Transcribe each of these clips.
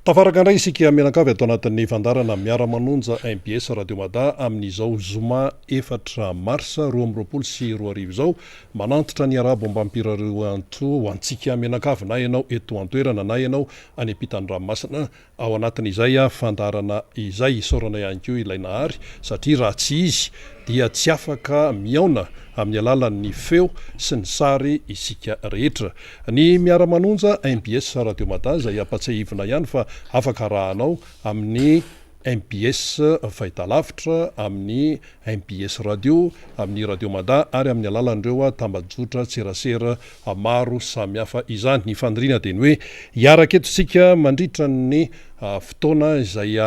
Tafaraka indray isika mianakavy atao anatin'ny fandarana miara-manonja MBS Radio Mada amin'izao zoma 4 marsa 2020 sy 2020 izao manantitra ny arabo mbampiraroanto ho antsika mianakavy na ianao eto antoerana na ianao any ampitany ranomasina ao anatin'izay fandarana izay isaorana ihany koa ilay nahary satria raha tsy izy dia tsy afaka miaona amin'ny alalan'ny feo sy ny sary isika rehetra. Ny miara-manonja MBS Radio Mada izay apatsahivina ihany fa afaka rahanao amin'ny MBS fahitalavitra, amin'ny MBS radio, amin'ny Radio Mada ary amin'ny alalan'ireo tambajotra tserasera maro samihafa izany. Ny fandiriana dia ny hoe hiaraka eto sika mandritra ny fotoana izay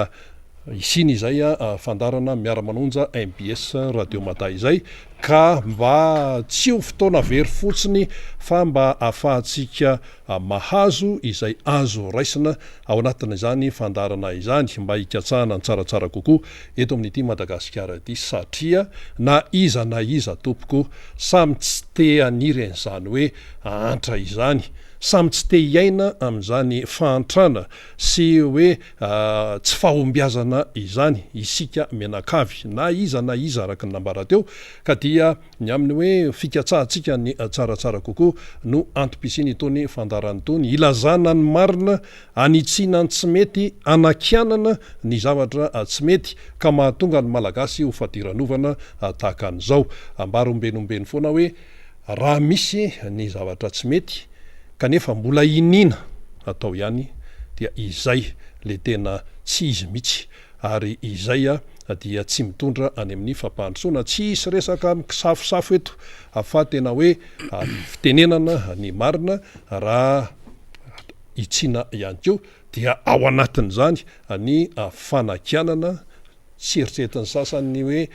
isiny izay fandarana miara-manonja MBS Radio Mada izay ka mba tsy ho fotoana very fotsiny fa mba ahafahantsika mahazo izay azo raisina ao anatin'izany fandarana izany mba hikatsahana ny tsaratsara kokoa eto amin'ity Madagasikara ity satria na iza tompoko samy tsy te haniry an'izany hoe antra izany, samy tsy te hiaina amin'izany fahantrana sy hoe tsy fahombiazana izany isika mianakavy na iza araka ny nambara teo ka dia ny amin'ny hoe fikatsahantsika ny tsaratsara kokoa no antom-pisiny itony fandarany itony ilazana ny marina, anitsiana ny tsy mety, anakianana ny zavatra tsy mety ka mahatonga ny malagasy ho fadiranovana tahaka an'izao. Ambary ombenombeny foana hoe raha misy ny zavatra tsy mety kanefa mbola inina atao ihany dia izay le tena tsy izy mihitsy ary izay dia tsy mitondra any amin'ny fampandrosoana, tsy isy resaka mikisafosafo eto fa tena hoe fitenenana ny marina raha itsina ihany koa dia ao anatin'izany ny fanakianana tsy eritreretin'ny sasany hoe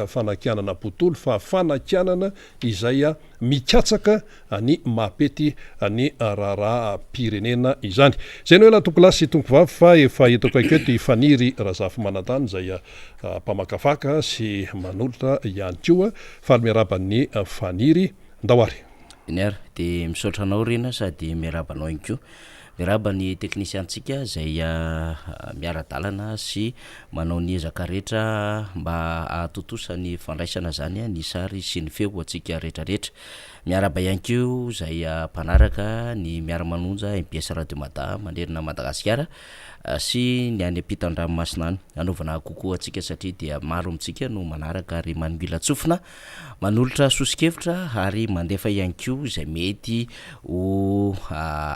fanakianana botolo fa fanakianana izay mikatsaka ny mapety ny raharaha-pirenena izany. Zay ny hoe latoko lasy sy tompovavy fa efa hitako aiketo ifaniry Razafy Manantany izay mpamakafaka sy manolotra ihany koa fa miaraban'ny faniry Ndahoary. Inyara dia misaotra anao rena sady miarabanao ihany koa. Miaraba ny teknisiantsika izay miara-dalana sy manao ny ezaka rehetra mba ahatotosa ny fandraisana zany ny sary sy ny feo antsika rehetrarehetra. Miaraba ihany koa izay mpanaraka ny miara-manonja MBS Radio Mada manerina Madagasikara sy ny any ampitan-dranomasina any anaovana kokoa antsika satria dia maro amintsika no manaraka ary manimila tsofina manolotra sosikevitra ary mandefa ihany koa izay mety ho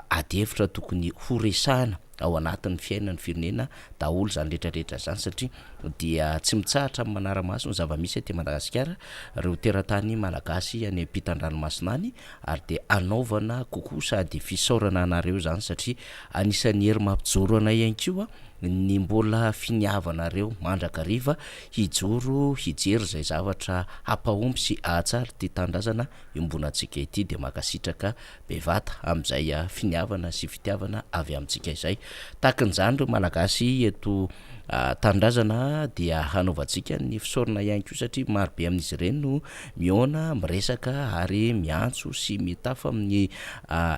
adevitra tokony ho resahana ao anatin'ny fiainan'ny firenena daholo zany rehetrarehetra zany satria dia tsy mitsahatra amin'ny manaramaso ny zava-misy aty Madagasikara reo teratany malagasy any ampitan-dranomasina any ary dia anaovana kokoa sady fisaorana anareo zany satria anisan'ny hery mampijoro anay ihany koa ny mbola finiavanareo mandrakariva hijoro hijery zay zavatra hampahomby sy ahatsara ty tandrazana iombonantsika ity dia makasitraka bevata amin'izay finiavana sy fitiavana avy amintsika izay. Takan'izany reo malagasy eto tandrazana dia hanaovantsika ny fisaorana ihany koa satria marobe amin'izy ireny no miona miresaka ary miantso sy mitafa amin'ny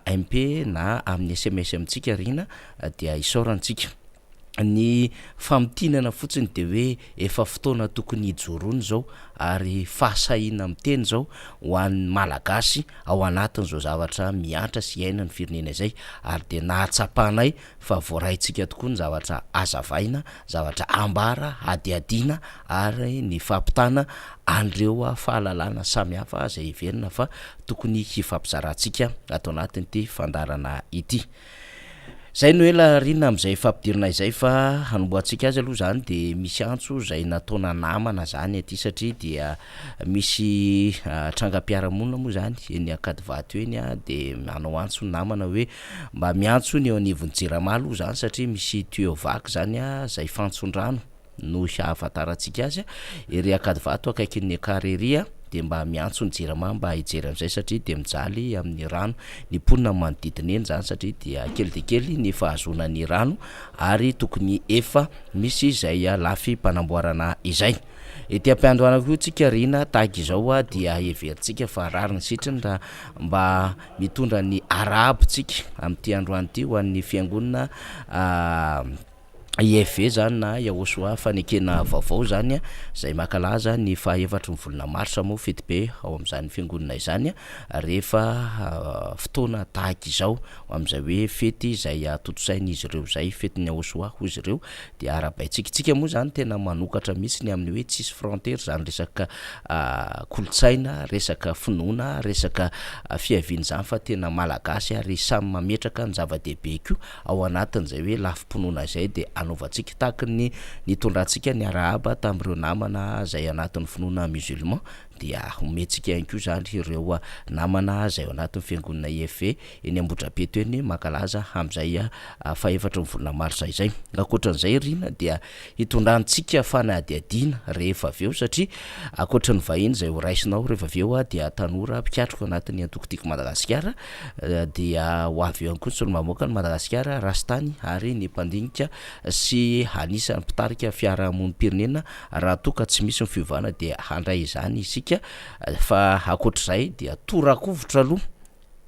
MP na amin'ny SMS amintsika rina dia isaorantsika ny famitinana fotsiny de hoe efa fotoana tokony hijoroany zao ary fahasahina miteny zao ho an'ny malagasy ao anatin'izao zavatra miantra sy iaina ny firenena izay ary de nahatsapanay fa voaraintsika tokoa ny zavatra azavaina, zavatra ambara, adiadiana ary ny fampitana an'ireo fahalalana samihafa izay iverina fa tokony hifampizarantsika atao anatin'ity fandarana ity. Zay no ela rina amin'izay fampidirina izay fa hanomboantsika azy aloha zany dia misy antso izay nataona namana zany aty satria dia misy trangam-piarahamonina moa zany eny Akadivato eny dia manao antso namana hoe mba miantso ny eo anivon'ny Jirama aloha zany satria misy tuyau vaky zany izay fantson-drano no hahafantarantsika azy ery Akadivato akaikin'ny Kareria dia mba miantso ny Jirama mba hijery amin'izay satria dia mijaly amin'ny rano ny mponina manodidina eny zany satria dia kely dia kely ny fahazona ny rano ary tokony efa misy izay lafy mpanamboarana izay. ety ampiandoana koa tsika rina tahaka izao a dia everitsika fa rariny sitrany raha mba mitondra ny arabo tsika amin'ity androany ity ho an'ny fiangonana IFE zany na Yahosoa fanekena vaovao zany a zay makalaza ny faha-efatra ny volana marsa moa fety be ao amin'izany fiangonana izany a rehefa fotoana tahaka izao amin'izay hoe fety izay totosain'izy ireo zay fetin'ny Yahosoa hozy ireo dia arabaitsika moa zany tena manokatra mihitsy ny amin'ny hoe tsisy frontiere zany resaka kolotsaina resaka finoana resaka fiaviany zany fa tena malagasy ary samy mametraka ny zava-dehibe ko ao anatin'izay hoe lafim-pinoana izay dia anaovantsika tahaka ny nitondrantsika ny arahaba tamin'ireo namana zay anatin'ny finoana musulman dia omentsika ihany koa zany ireo namana zay ao anatin'ny fiangonana IFE eny Ambohidrapeto eny makalaza amin'izay faha-efatra ny volana marsa izay. Ankoatran'izay rina dia hitondrantsika fanadihadiana rehefa avy eo satria ankoatran'ny vahiny zay horaisinao rehefa avy eo dia tanora mpiatroko anatin'ny antokotiko Madagasikara dia ho avy eo ihany koa ny solomamoaka ny Madagasikara rastany ary ny mpandinika sy anisan'ny mpitarika fiarahamonim-pirenena raha toa ka tsy misy ny fiovana dia handray izany isika fa ankoatr'izay dia torakovitra aloha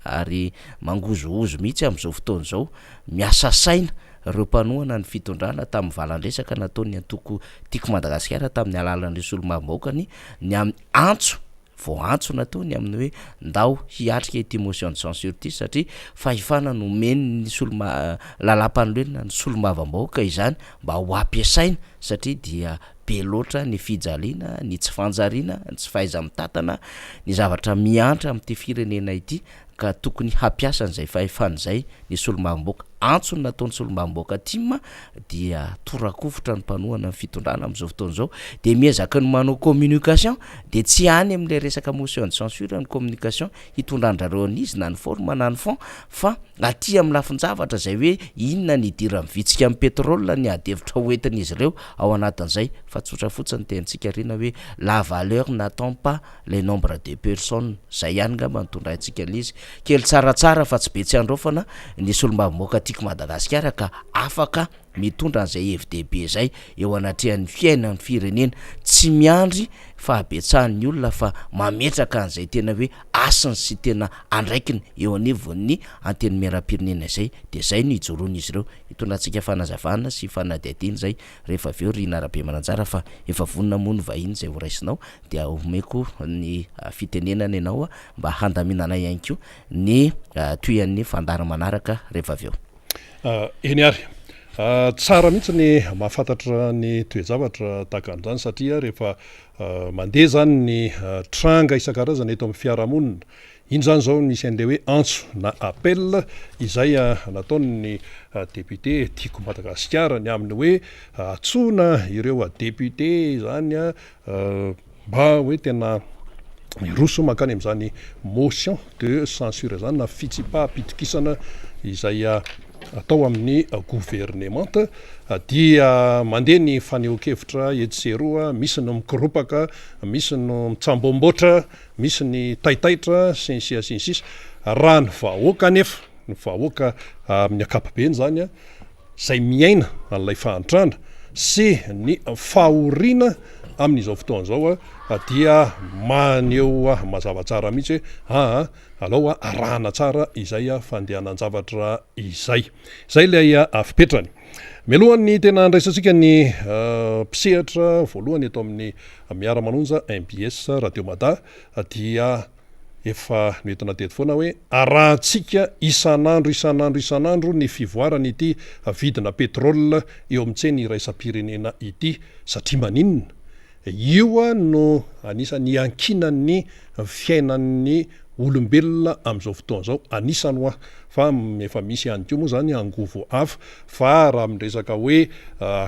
ary mangozohozo mihitsy amin'izao fotoana izao miasa saina ireo mpanohana ny fitondrana tamin'ny valandresaka nataon'ny antoko tiako Madagasikara tamin'ny alalan'ireo solomamoakany ny amin'ny antso vao antso nataony amin'ny hoe ndao hiatrika ity motion de censure ity satria fahefana nomeny ny lalam-panoloenana ny solombavambahoaka izany mba ho ampiasaina satria dia be loatra ny fijaliana ny tsy fanjariana ny tsy fahaiza-mitatana ny zavatra miantra amin'ity firenena ity ka tokony hampiasa an'izay fahefan'izay ny solombavambahoaka antso nataon'ny solombavambahoaka tima dia torakovitra ny mpanohana ny fitondrana amin'izao fotoana izao dia miezaka ny manao communication dia tsy hany amin'ilay resaka motion de censure ny communication hitondrandrareo an'izy na ny forme na ny fond fa aty amin'ny lafin-javatra zay hoe inona ny idira mivitsika amin'ny pétrole ny adevitra hoentin'izy ireo ao anatin'izay fa tsotra fotsiny tentsika rina hoe la valeur n'attend pas le nombre de personnes zay ihany ngamba nitondraintsika an'izy kely tsaratsara fa tsy be tsy androfana ny solombavambahoaka tiako Madagasikara ka afaka mitondra an'izay FDB zay eo anatrehan'ny fiainan'ny firenena tsy miandry fa habetsahan'ny olona fa mametraka an'izay tena hoe asiny sy tena andraikiny eo anivon'ny anteny miaram-pirenena izay dia zay no hijoroan'izy ireo hitondrantsika fanazavana sy fanadihadiana zay rehefa avy eo rina arabe mananjara fa efa vonona moa ny vahiny zay horaisinao dia omeko ny fitenenana ianao mba handaminana ihany koa ny toyan'ny fandara manaraka rehefa avy eo. Eny ary tsara mihitsy ny mahafantatra ny toe-javatra tahaka an'izany satria rehefa mandeha zany ny tranga isan-karazana eto amin'ny fiarahamonina iny zany zao misy an'ilay hoe antso na appel izay nataon'ny député tiako Madagasikara ny amin'ny hoe atsona ireo député zany mba hoe tena roso mankany amin'izany motion de censure zany na fitsipaham-pitokisana izay atao amin'ny gouvernement dia mandeha ny fanehoan-kevitra etsy misy no mikoropaka misy no mitsamboamboatra misy ny taitaitra sy ny sisa raha ny vahoaka nefa ny vahoaka amin'ny akapobeny zany zay miaina an'ilay fahantrana sy ny fahoriana amin'izao fotoana zao dia maneho mazava tsara mihitsy hoe alao arahana tsara izay fandehanan-javatra izay lay afipetrany mialohan'ny tena andraisantsika ny mpisehatra voalohany eto amin'ny miara-manonja MBS Radio Mada dia efa noentina teto foana hoe arahantsika isan'andro ny fivoarany ity vidina pétrole eo amin'tseny iraisam-pirenena ity satria maninona io no anisan'ny ankinan'ny fiainan'ny olombelona amin'izao fotoana zao anisany hoa fa efa misy ihany koa moa zany angovo hafa fa raha miresaka hoe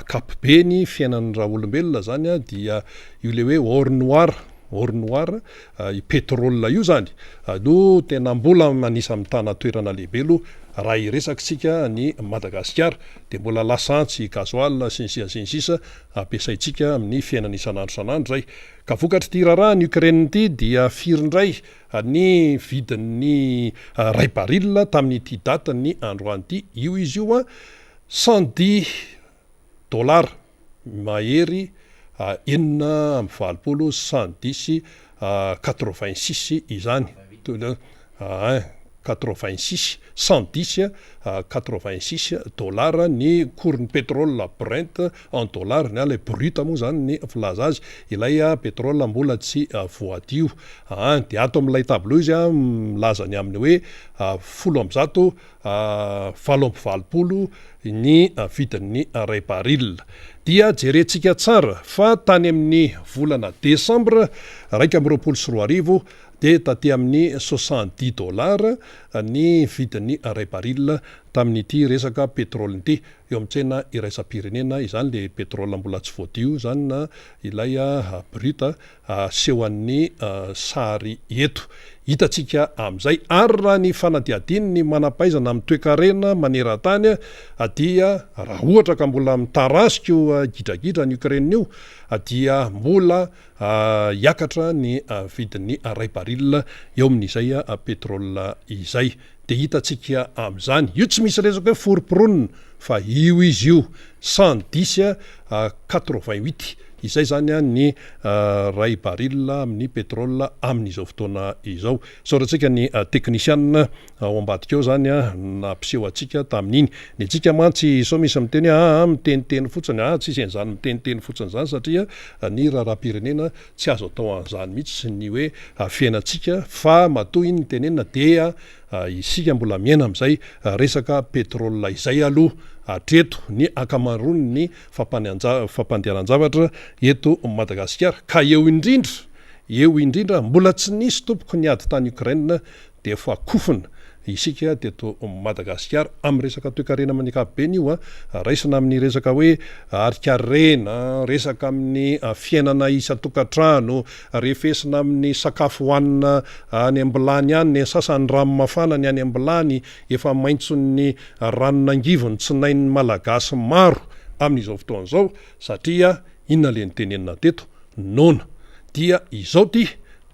kapobeny fiainan'ny raha olombelona zany dia io le hoe or noir i pétrole io zany no tena mbola manisa mitana toerana lehibe aloha raha iresakitsika ny Madagasikara dia mbola lasantsy gasoil sy ny sisa ampiasaitsika amin'ny fiainana isan'andro zay ka vokatry ty raharaha ny Ukraine ity dia firindray ny vidin'ny ray baril tamin'ity data ny androany ity izy io $110 mahery enina amvalopolo 110 86 izany 86 110 86 dollara ny courne pétrole Brent en dollar ny le brut moa zany ny filaza azy ilay pétrole mbola tsy voadio dia ato amin'ilay tableau izy milaza ny amin'ny hoe 720 ny vidin'ny ray baril dia jerentsika tsara fa tany amin'ny volana décembre 2024 dia taty amin'ny 70 dollara ny vidin'ny ray baril tamin'ity resaka pétrole ity eo amin'ny tsena iraisam-pirenena izany le pétrole mbola tsy voadio zany na ilay brut seho an'ny sary eto hitatsika amin'izay ary raha ny fanadiadiny ny manampaizana amin'ny toe-karena maneran-tany dia raha ohatra ka mbola mitarasika gidragidra ny Ukraine io dia mbola hiakatra ny vidin'ny ray baril eo amin'izay pétrole izay dia hitatsika amin'izany io tsy misy resaka hoe forimpironina fa io izy io 110 88 izay zany ny ray baril amin'ny pétrole amin'izao fotoana izao saorantsika ny technicien ao ambadika eo zany nampiseho antsika tamin'iny ny tsika mantsy sao misy miteny miteniteny fotsiny tsisy an'izany miteniteny fotsiny zany satria ny raharam-pirenena tsy azo atao an'izany mihitsy ny hoe fiainantsika fa matoa iny ny tenenina dia isika mbola miaina amin'izay resaka pétrole izay aloha atreto ny akamarony ny fampandehanan-javatra eto Madagasikara ka eo indrindra mbola tsy nisy tompoko ny ady tany Ukraine dia efa kofina isika teto Madagasikara amin'ny resaka toe-karena amin'ny ankapobeny io raisina amin'ny resaka hoe arikarena resaka amin'ny fiainana isan-tokantrano refesina amin'ny sakafo hohanina any ambilany any ny sasany rano mafana ny any ambilany efa maintso ny ranonangivony tsy nain'ny malagasy maro amin'izao fotoana izao satria inona le nitenenina teto nona dia izao ty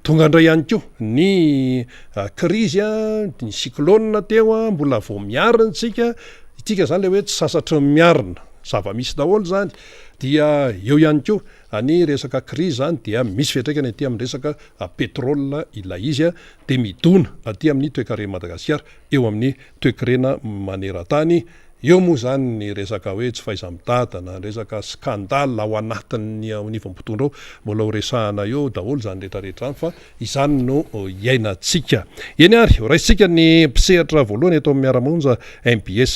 tonga indray ihany koa ny krizy ny cyclone teo mbola vao miarina itsika zany le hoe tsy sasatra miarina zava-misy daholo zany dia eo ihany koa ny resaka krizy zany dia misy fiantraikany aty amin'ny resaka pétrole ilay izy dia midona aty amin'ny toe-karena Madagasikara eo amin'ny toe-karena maneran-tany eo moa zany ny resaka hoe tsy fahaiza-mitadana resaka skandale ao anatin'ny nivam-potondra ao mbola ho resahana eo daholo zany rehetrarehetra zany fa izany no iainantsika eny ary raisitsika ny mpisehatra voalohany eto amin'ny miara-monja MBS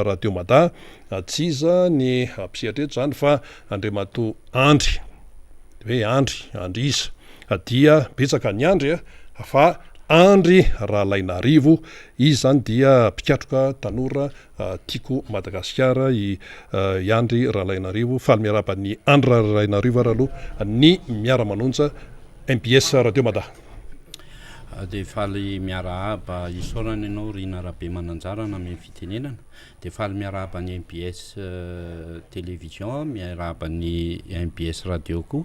Radio Mada tsy iza ny mpisehatra eto zany fa Andriamato Andry hoe Andry iza dia betsaka ny Andry fa Andry Ralainarivo izy zany dia mpikatroka tanora tiako Madagasikara i Andry Ralainarivo faly miarabany Andry Ralainarivo ary aloha ny miara-manonja MBS Radio Mada dia faly miarahaba isaorana ianao Rina Rabe Mananjarana amin'ny fitenenana dia faly miarahaba ny MBS télévision miarahaba ny MBS radio koa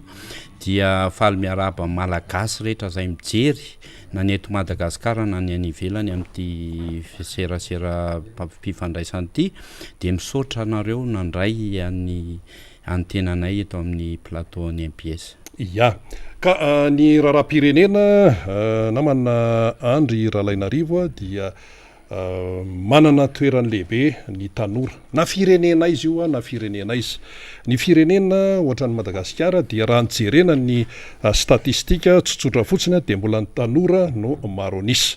dia faly miarahaba malagasy rehetra izay mijery na ny eto Madagasikara na ny any ivelany amin'ity serasera mpifandraisany ity dia misaotra anareo nandray any tenanay eto amin'ny plateau ny MBS ka ny raharam-pirenena namana Andry Ralainarivo dia manana toerany lehibe ny tanora na firenena izy io na firenena izy ny firenena ohatran'ny Madagasikara dia raha nijerena ny statistika tsotsotra fotsiny dia mbola ny tanora no maro anisa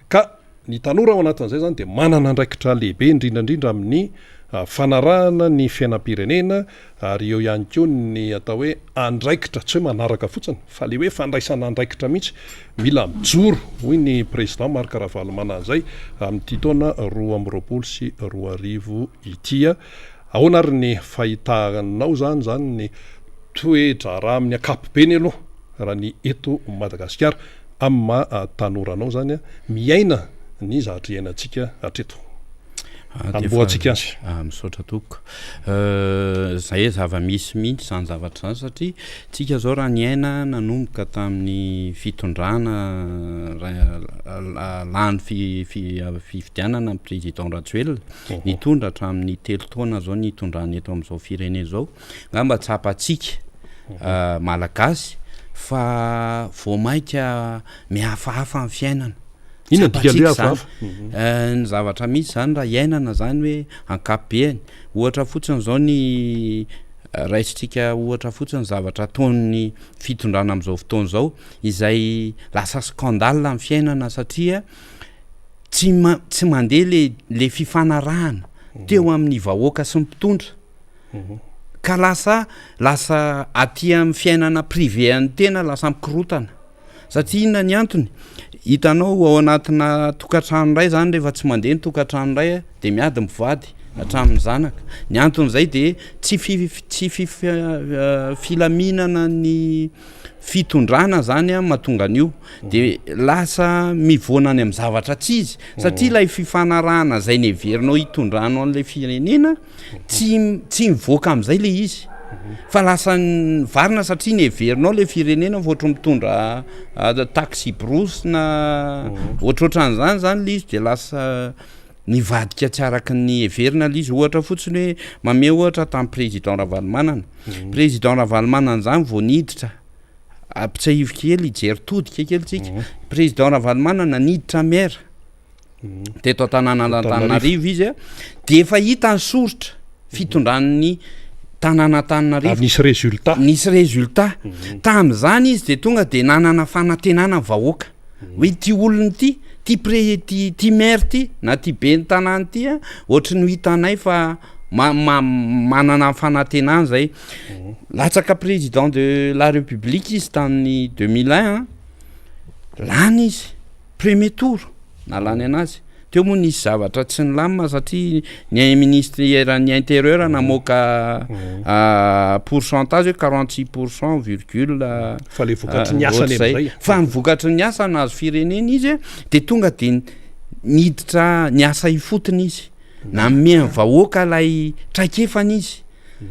ka ny tanora ao anatin'izay zany dia manana andraikitra lehibe indrindrandrindra amin'ny fanarahana ny fiainam-pirenena ary eo ihany koa ny atao hoe andraikitra tsy hoe manaraka fotsiny fa le hoe fandraisana andraikitra mihitsy mila mijoro hoy ny président Marc Ravalomanana izay amin'ity taona 2024 ity ahoana ary ny fahitanao zany ny toetra raha amin'ny ankapobeny aloha raha ny eto Madagasikara amin'ny tanoranao zany miaina ny zavatra iainantsika hatreto amboatsika azy misaotra toko zay zava-misy mihitsy zany zavatra zany satria tsika zao raha ny aina nanomboka tamin'ny fitondrana lany fifidianana ny président Rajoelina nitondra hatramin'ny 3 taona zao nitondrany eto amin'izao firenena zao ngamba tsapatsika malagasy fa voamaika mihafahafa amin'ny fiainana inona dika le hafahafa ny zavatra misy zany raha iainana zany hoe ankapobeny ohatra fotsiny zao ny raisitsika ohatra fotsiny zavatra ataon'ny fitondrana am'izao fotoana zao izay lasa scandale amin'ny fiainana satria tsy mandeha le fifanarahana teo amin'ny vahoaka sy ny mpitondra ka lasa aty amin'ny fiainana privé any tena lasa mikorotana satria inona ny antony hitanao ao anatina tokantrano ray zany rehefa tsy mandeha ny tokantrano ray de miady mivady hatramin'ny zanaka ny anton'izay de tsy filaminana ny fitondrana zany mahatonga an'io de lasa mivoana any amin'ny zavatra tsy izy satria ilay fifanarahana zay ny heverinao hitondrano an'ilay firenena tsy mivoaka am'izay le izy fa lasa varina satria ny heverinao le firenena voatra mitondra taxi brosy na ohatrohatran'izany zany le izy de lasa nivadika tsy araky ny heverina le izy ohatra fotsiny hoe mame ohatra tamin'ny président Ravalomanana président Ravalomanana zany vao niditra ampitsahivy kely ijery todika kely tsika président Ravalomanana niditra maire teto an-tanànan'Antananarivo izy de efa hita ny soritra fitondran'ny tanànan'Antananarivo nisy résultat tam'izany izy de tonga de nanana fanantenana vahoaka hoe ty olony ty maire ty na ty be ny tanàny ty ohatry ny hitanay fa manana fanantenana zay latsaka président de la république izy tamin'ny 2001 lany izy premier tour nalany anazy teo moa nisy zavatra tsy nilamina satria ny ministère ny intérieur namoaka pourcentage 46% virgule fa le vokatry ny asany am'izay fa ny vokatry ny asa nazo firenena izy de tonga de niditra ny asa ifotony izy na mien vahoaka lay traikefana izy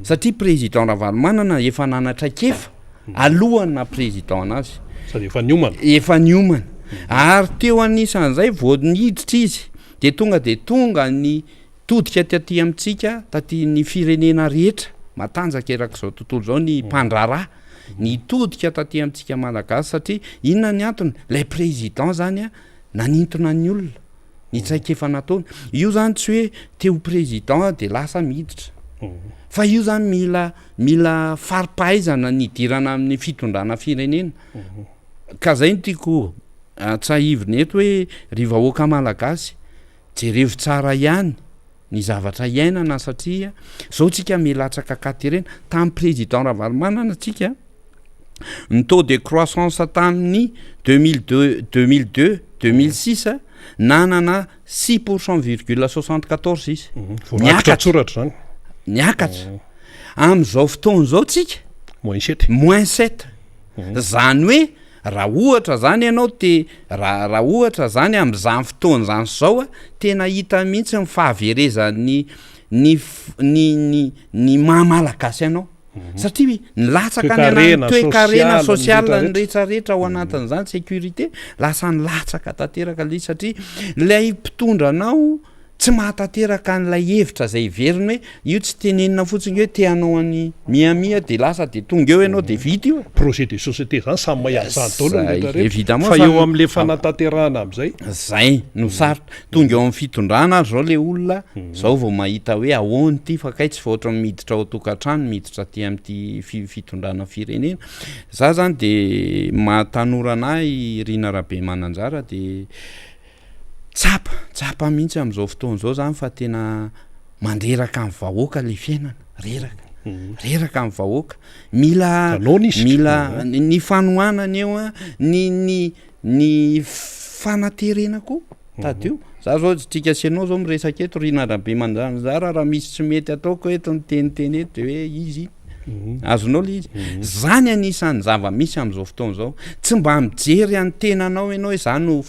satria président Ravalomanana efa nana traikefa alohana président anazy sady efa niomana ary teo anisan'izay vao niditra izy de tonga ny todika taty amitsika taty ny firenena rehetra matanjaka erak'izao tontolo zao ny mpandrarà ny todika taty amitsika malagasy satria inona ny antony lay président zany nanintona ny olona ny traikefa nataony io zany tsy hoe teo président de lasa miditra fa io zany mila faripahaizana ny dirana amin'ny fitondrana firenena ka zay ny tiako tsahivony eto hoe ry vahoaka malagasy jerevo tsara ihany ny zavatra iainana satria zao tsika milatsaka katerena tamin'ny président Ravalomanana tsika ny taux de croissance tamin'ny 2002 2006 nanana 6,74 izy niakatra am'izao fotoana zao tsika -7 zany hoe raha ohatra zany ianao raha ohatra zany am'izany fotoana zany zao tena hita mihitsy ny fahaverezany ny mahamalagasy ianao satria nilatsaka ny toe-karena sosiala ny rehetrarehetra ao anatin'izany sécurité lasa nilatsaka tanteraka le satria lay mpitondra anao tsy mahatanteraka n'ilay hevitra zay veriny hoe io tsy tenenina fotsiny hoe teanao any miamia de lasa de tonga eo ianao de vita io projet de société zany samy mahay zany évidemment fa eo am'le fanatanterahana am'izay zay no sarotra tonga eo amin'ny fitondrana zao le olona zao vao mahita hoe ahoany ty fa kay tsy voatra miditra ao tokantrano miditra ty am'ty fitondrana firenena za zany de mahatanoranahy Rina Rabemananjara de tsapa mihitsy am'izao fotoana zao zany fa tena mandreraka amin'ny vahoaka le fiainana reraka amin'ny vahoaka mila ny fanohanana eo ny fanaterenako tadio za zao tsika sianao zao miresaka eto Rina Rabemananjara raha misy tsy mety ataoko eto ny teniteny eto de hoe izy azonao le izy zany anisan'ny zava-misy am'izao fotoana zao tsy mba mijery any tenanao ianao hoe zany no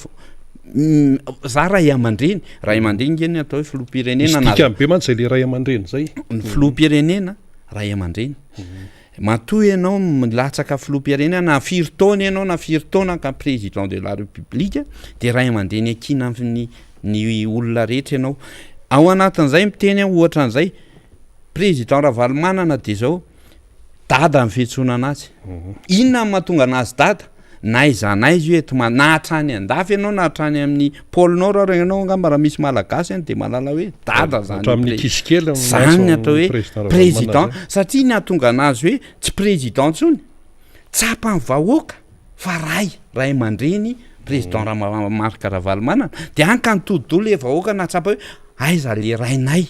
za ray aman-dreny ngeny atao hoe filoham-pirenena be mantsy zay le ray aman-dreny zay ny filoham-pirenena ray aman-dreny matoy ianao milatsaka filoham-pirenena na firy taona ianao na firy taona ka président de la république de ray aman-dreny akina ny olona rehetra ianao ao anatin'izay miteny ohatra an'izay président Ravalomanana de zao dada ny fihetsoana anazy inona ny mahatonga anazy dada naizanay izy hoe na hatrany andafy ianao na hatrany amin'ny pôlinao raha renanao angamba raha misy malagasy any de malala hoe dada zany atao hoe président satria ny hahatonga anazy hoe tsy président ntsony tsapany vahoaka fa ray aman-dreny président raha marika Ravalomanana de anka nytodidolo le vahoaka na tsapa hoe aiza le rainay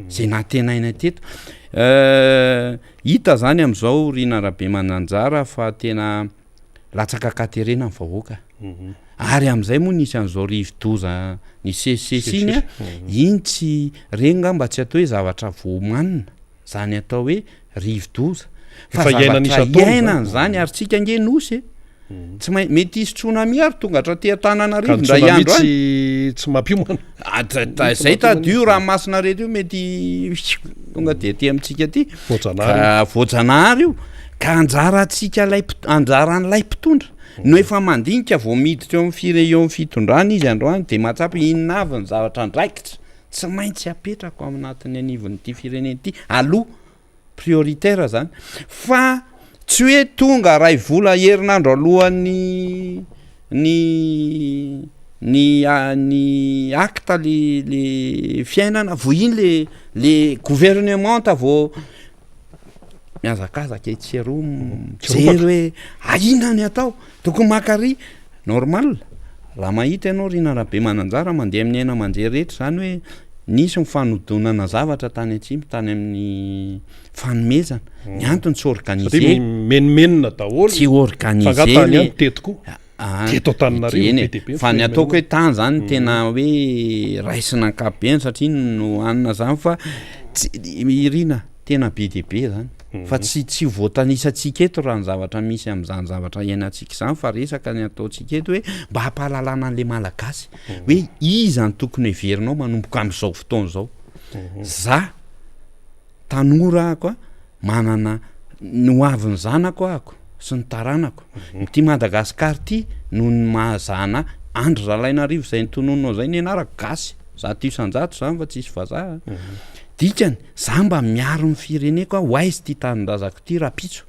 zay natenaina teto hita zany am'izao Rina Rabemananjara fa tena latsaka katerena ny vahoaka ary am'izay moa nisy an'izao rivo-doza ny sesiny a iny tsy regny mba tsy atao hoe zavatra voamanina zany atao hoe rivo-doza fa iainany zany ary tsika nge nosy tsy mety isotrona miary tonga hatraty Antananarivo ndray andro any tsy mampiomana zay tadio raha masina reto io mety tonga de ty amitsika ty voajanahary io ka anjaratsika anjaran'lay mpitondra no efa mandinika vao miditra eo amin'ny fitondrana izy androany de mahatsapy inona avy ny zavatra ndraikitra tsy maintsy apetrako aminatin'ny anivon'ity fireneny ity aloha prioritaire zany fa tsy hoe tonga ray vola herinandro alohan'ny ny acte le fiainana vo iny le gouvernement vao miazakazaka itseroa mijery hoe aina ny atao tokony makary normal raha mahita ianao Rina Rabemananjara mandeha amin'ny aina manjery rehetra zany hoe nisy mifanodonana zavatra tany atsimo tany amin'ny fanomezana ny antony tsy organiser menimenina daholo tsy organiser fa ny ataoko hoe tany zany tena hoe raisina ankapobeny satria no anina zany fa Irina tena be de be zany fa tsy voatanisatsika eto raha ny zavatra misy am'zany zavatra iainantsika zany fa resaka ny ataontsika eto hoe mba hampahalalana an'le malagasy hoe iza ny tokony heverinao manomboka am'izao fotoana zao za tanora ako a manana no aviny zanako ako sy ny taranako ty Madagasikara ty no ny mahazana Andry Ralainarivo zay nytononao zay ny anarako gasy za ty isanjato zany fa tsisy vazaha dikany za mba miaro ny fireneko ho aizy ty tanindrazako ty rapitso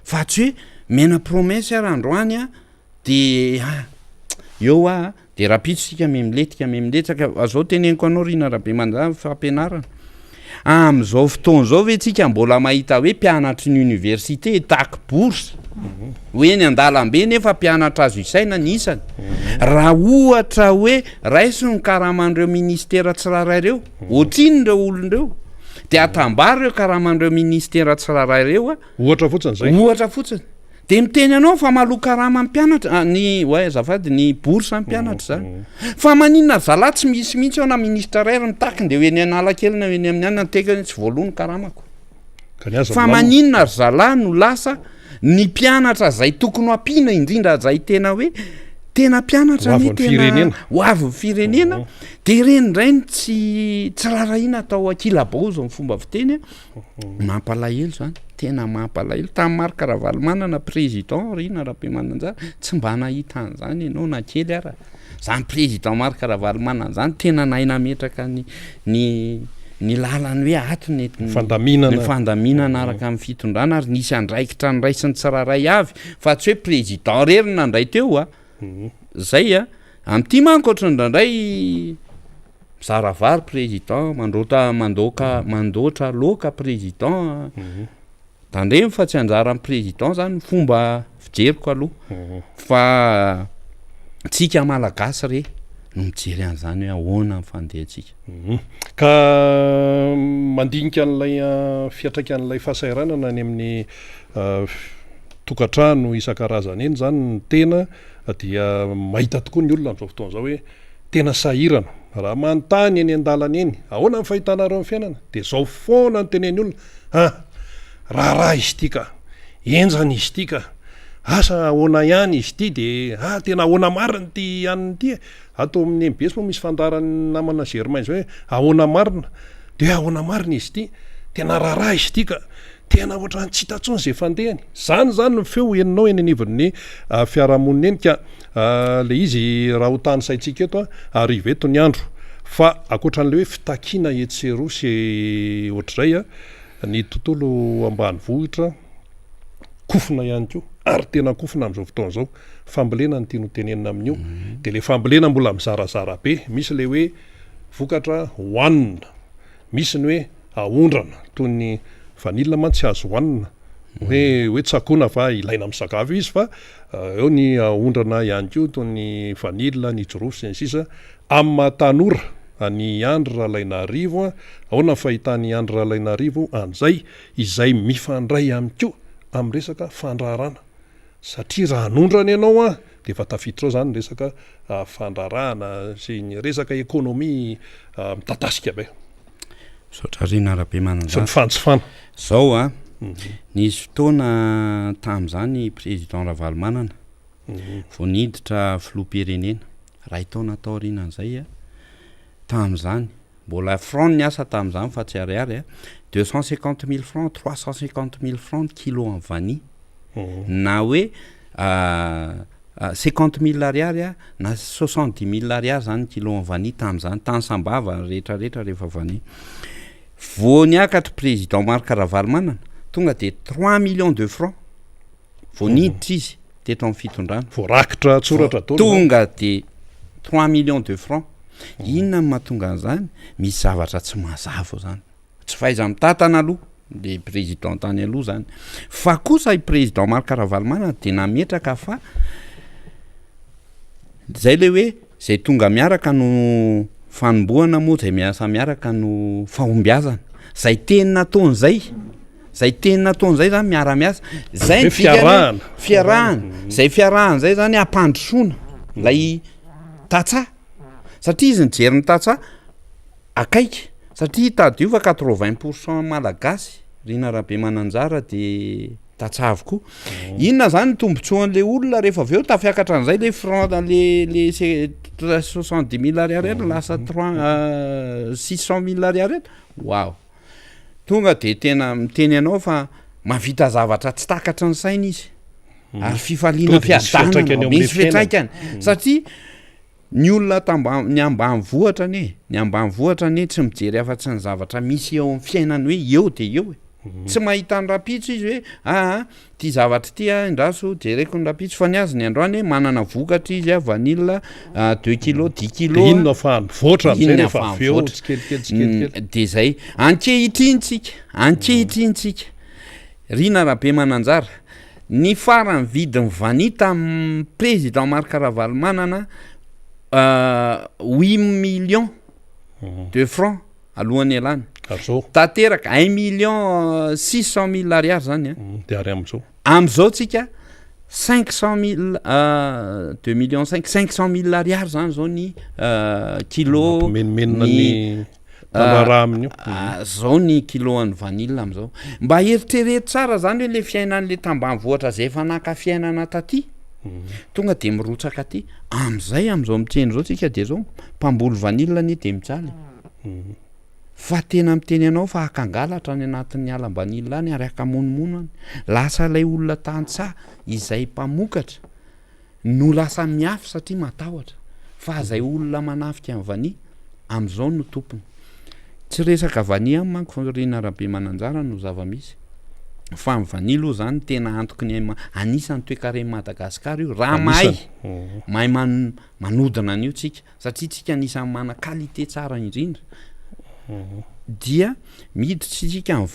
fa tsy hoe mena promesy ara androany a de eo a de rapitso sika memiletsaka azao teneniko anao Rina Rabemananjara fampianarana am'izao fotoana zao ve tsika mbola mahita hoe mpianatry ny université taky bourse hoe ny andalambe nefa mpianatra azo isaina ny isany raha ohatra hoe raiso ny karaman'ireo ministera tsiraray reo ohatriny reo olonreo de atambary reo karaman'ireo ministera tsiraray reo a ohatra fotsiny de miteny anao fa maloha karama mpianatra ny hoe azafady ny bourse mpianatra zany fa maninona zalahy tsy misy mihitsy ao na ministra ray mitaky de hoe ny analakely na hoe ny amin'ny anina teka tsy voalohany karamako fa maninona ry zalahy no lasa ny mpianatra zay tokony ho ampiana indrindra zay tena hoe tena mpianatra ny tena ho avy firenena de renindray tsy rarahina atao akilabaozo amin'ny fomba fiteny mampalahelo zany tena mampalahelo tamin'ny Marc Ravalomanana président Rina Rabemananjara tsy mba nahita an'izany ianao na kely ara zany président Marc Ravalomanana zany tena naina metraka ny lalany hoe ato ny fandaminana araka amin'ny fitondrana ary nisy andraikitra ny raisiny tsiraray avy fa tsy hoe président rery nandray teo a zay a am'ty manko ohatrandrandray mizaravary président mandoatra loka président tandremy fa tsy anjaran'ny président zany fomba fijeriko aloha fa tsika malagasy re no mijery an'izany hoe ahoana ny fandehantsika ka mandinika an'lay fiatraika an'lay fahasairanana any amin'ny tokantrano isan-karazany eny zany ny tena dia mahita tokoa ny olona am'izao fotoana zao hoe tena sahirana raha manontany eny an-dalana eny ahoana ny fahitanareo amin'ny fiainana de zao foana ny teneny olona raha izy ity ka enjany izy ity ka asa ahoana ihany izy ity de tena ahoana marina ty aniny ity atao amin'ny MBS moa misy fandarany namana Germain zao hoe ahoana marina de ahoana marina izy ity tena raha izy ity ka tena ohatrany tsy hitatsony zay fandehany zany ny feo eninao eny anivon'ny fiarahamonina eny ka le izy raha ho tany saitsika eto ariva eto ny andro fa akoatran'le hoe fitakiana etserosy ohatrazay ny tontolo ambany vohitra kofina ihany ko ary tena kofina am'izao fotoana zao fambolena ny tiano tenenina amin'io de le fambolena mbola mizarazara be misy le hoe vokatra hoanina misy ny hoe aondrana toy ny vanila mantsy azo hoanina hoe tsakona fa ilaina amin'ny sakafo izy fa eo ny aondrana ihany ko toy ny vanila ny jirofo sy ny sisa amin'ny mahatanora any Andry Ralainarivo aona fahitany Andry Ralainarivo an'izay izay mifandray aminy ko amin'ny resaka fandraharana satria raha anondrana ianao de efa tafiditra ao zany resaka fandraharana sy ny resaka ekônômia mitatasika be sotrarina arabe mananjara sy ny fantsifana zao nisy fotoana tam'izany président Ravalomanana vao niditra filoham-pirenena raha taona taorinan'izay tam'izany mbola franc ny asa tam'izany fa tsy ariary 250 000 francs 350 000 francs kilo en vanille na hoe 50 000 ariary na 70 000 ariary zany kilo en vanille tam'izany tany Sambava rehetrarehetra rehefa vanille vao niakatra président Marc Ravalomanana tonga de 3 millions de francs vao niditra izy teto amin'ny fitondrana vao rakitra tsoratra tonga de 3 millions de francs inona mahatonga an'izany misy zavatra tsy mazava zany tsy faiza mitatana aloha le président tany aloha zany fa kosa i président Marc Ravalomanana de nametraka fa zay le hoe zay tonga miaraka no fanomboana moa zay miasa miaraka no fahombiazana zay teny nataon'zay zany miara-miasa zay fiarahana zay fiarahana zay zany ampandrosoana lay tatsa satria izy nijery ny tatsa akaiky satria hitadiova 80% malagasy Rina Rabe Mananjara de tatsa avokoa inona zany tombotsoan'le olona rehefa aveo tafiakatra an'izay le franc le 70 000 ariary lasa 600 000 ariary wow tonga de tena miteny anao fa mavita zavatra tsy takatra ny saina izy ary fifaliana fiadanana misy fitraikany satria ny olona ny ambanivohitra ny tsy mijery afa-tsy ny zavatra misy eo amin'ny fiainany hoe eo de eo tsy mahita ny rapitso izy hoe ty zavatra ty indraso jereko ny rapitso fa ny azy ny androany hoe manana vokatra izy vanilla 2 kilo 10 kilo inona fa mivoatra am'zay rehefa aveo tsikelikely de zay ankehitriny-tsika Rina Rabe Mananjara ny farany vidiny vanille tamin'ny président Marc Ravalomanana 8 millions de francs alohan'ny alany tateraka 1 million 600 000 ariary zany de ary am'izao tsika 500 000 2 millions 500 000 ariary zany zao ny kilo menimenina ny raha amin'io zao ny kilo any vanille am'izao mba eritrerety tsara zany hoe le fiainan'le tambanivohatra zay efa naka fiainana taty tonga de mirotsaka aty am'izao miteny zao tsika de zao mpamboly vanille ny de mitsaly fa tena miteny anao fa akangalatra ny anatin'ny alam-banille any ary akamonomono any lasa lay olona tantsa izay mpamokatra no lasa miafy satria matahotra fa zay olona manafika amin'ny vanille am'izao no tompony tsy resaka vanille manko Rina Rabe Mananjara no zava-misy fa ny vanille io zany tena antoko ny anisan'ny toe-kareny Madagasikara io raha mahay manodina an'io tsika satria tsika anisan'ny mana qualité tsara indrindra dia miditra tsika ny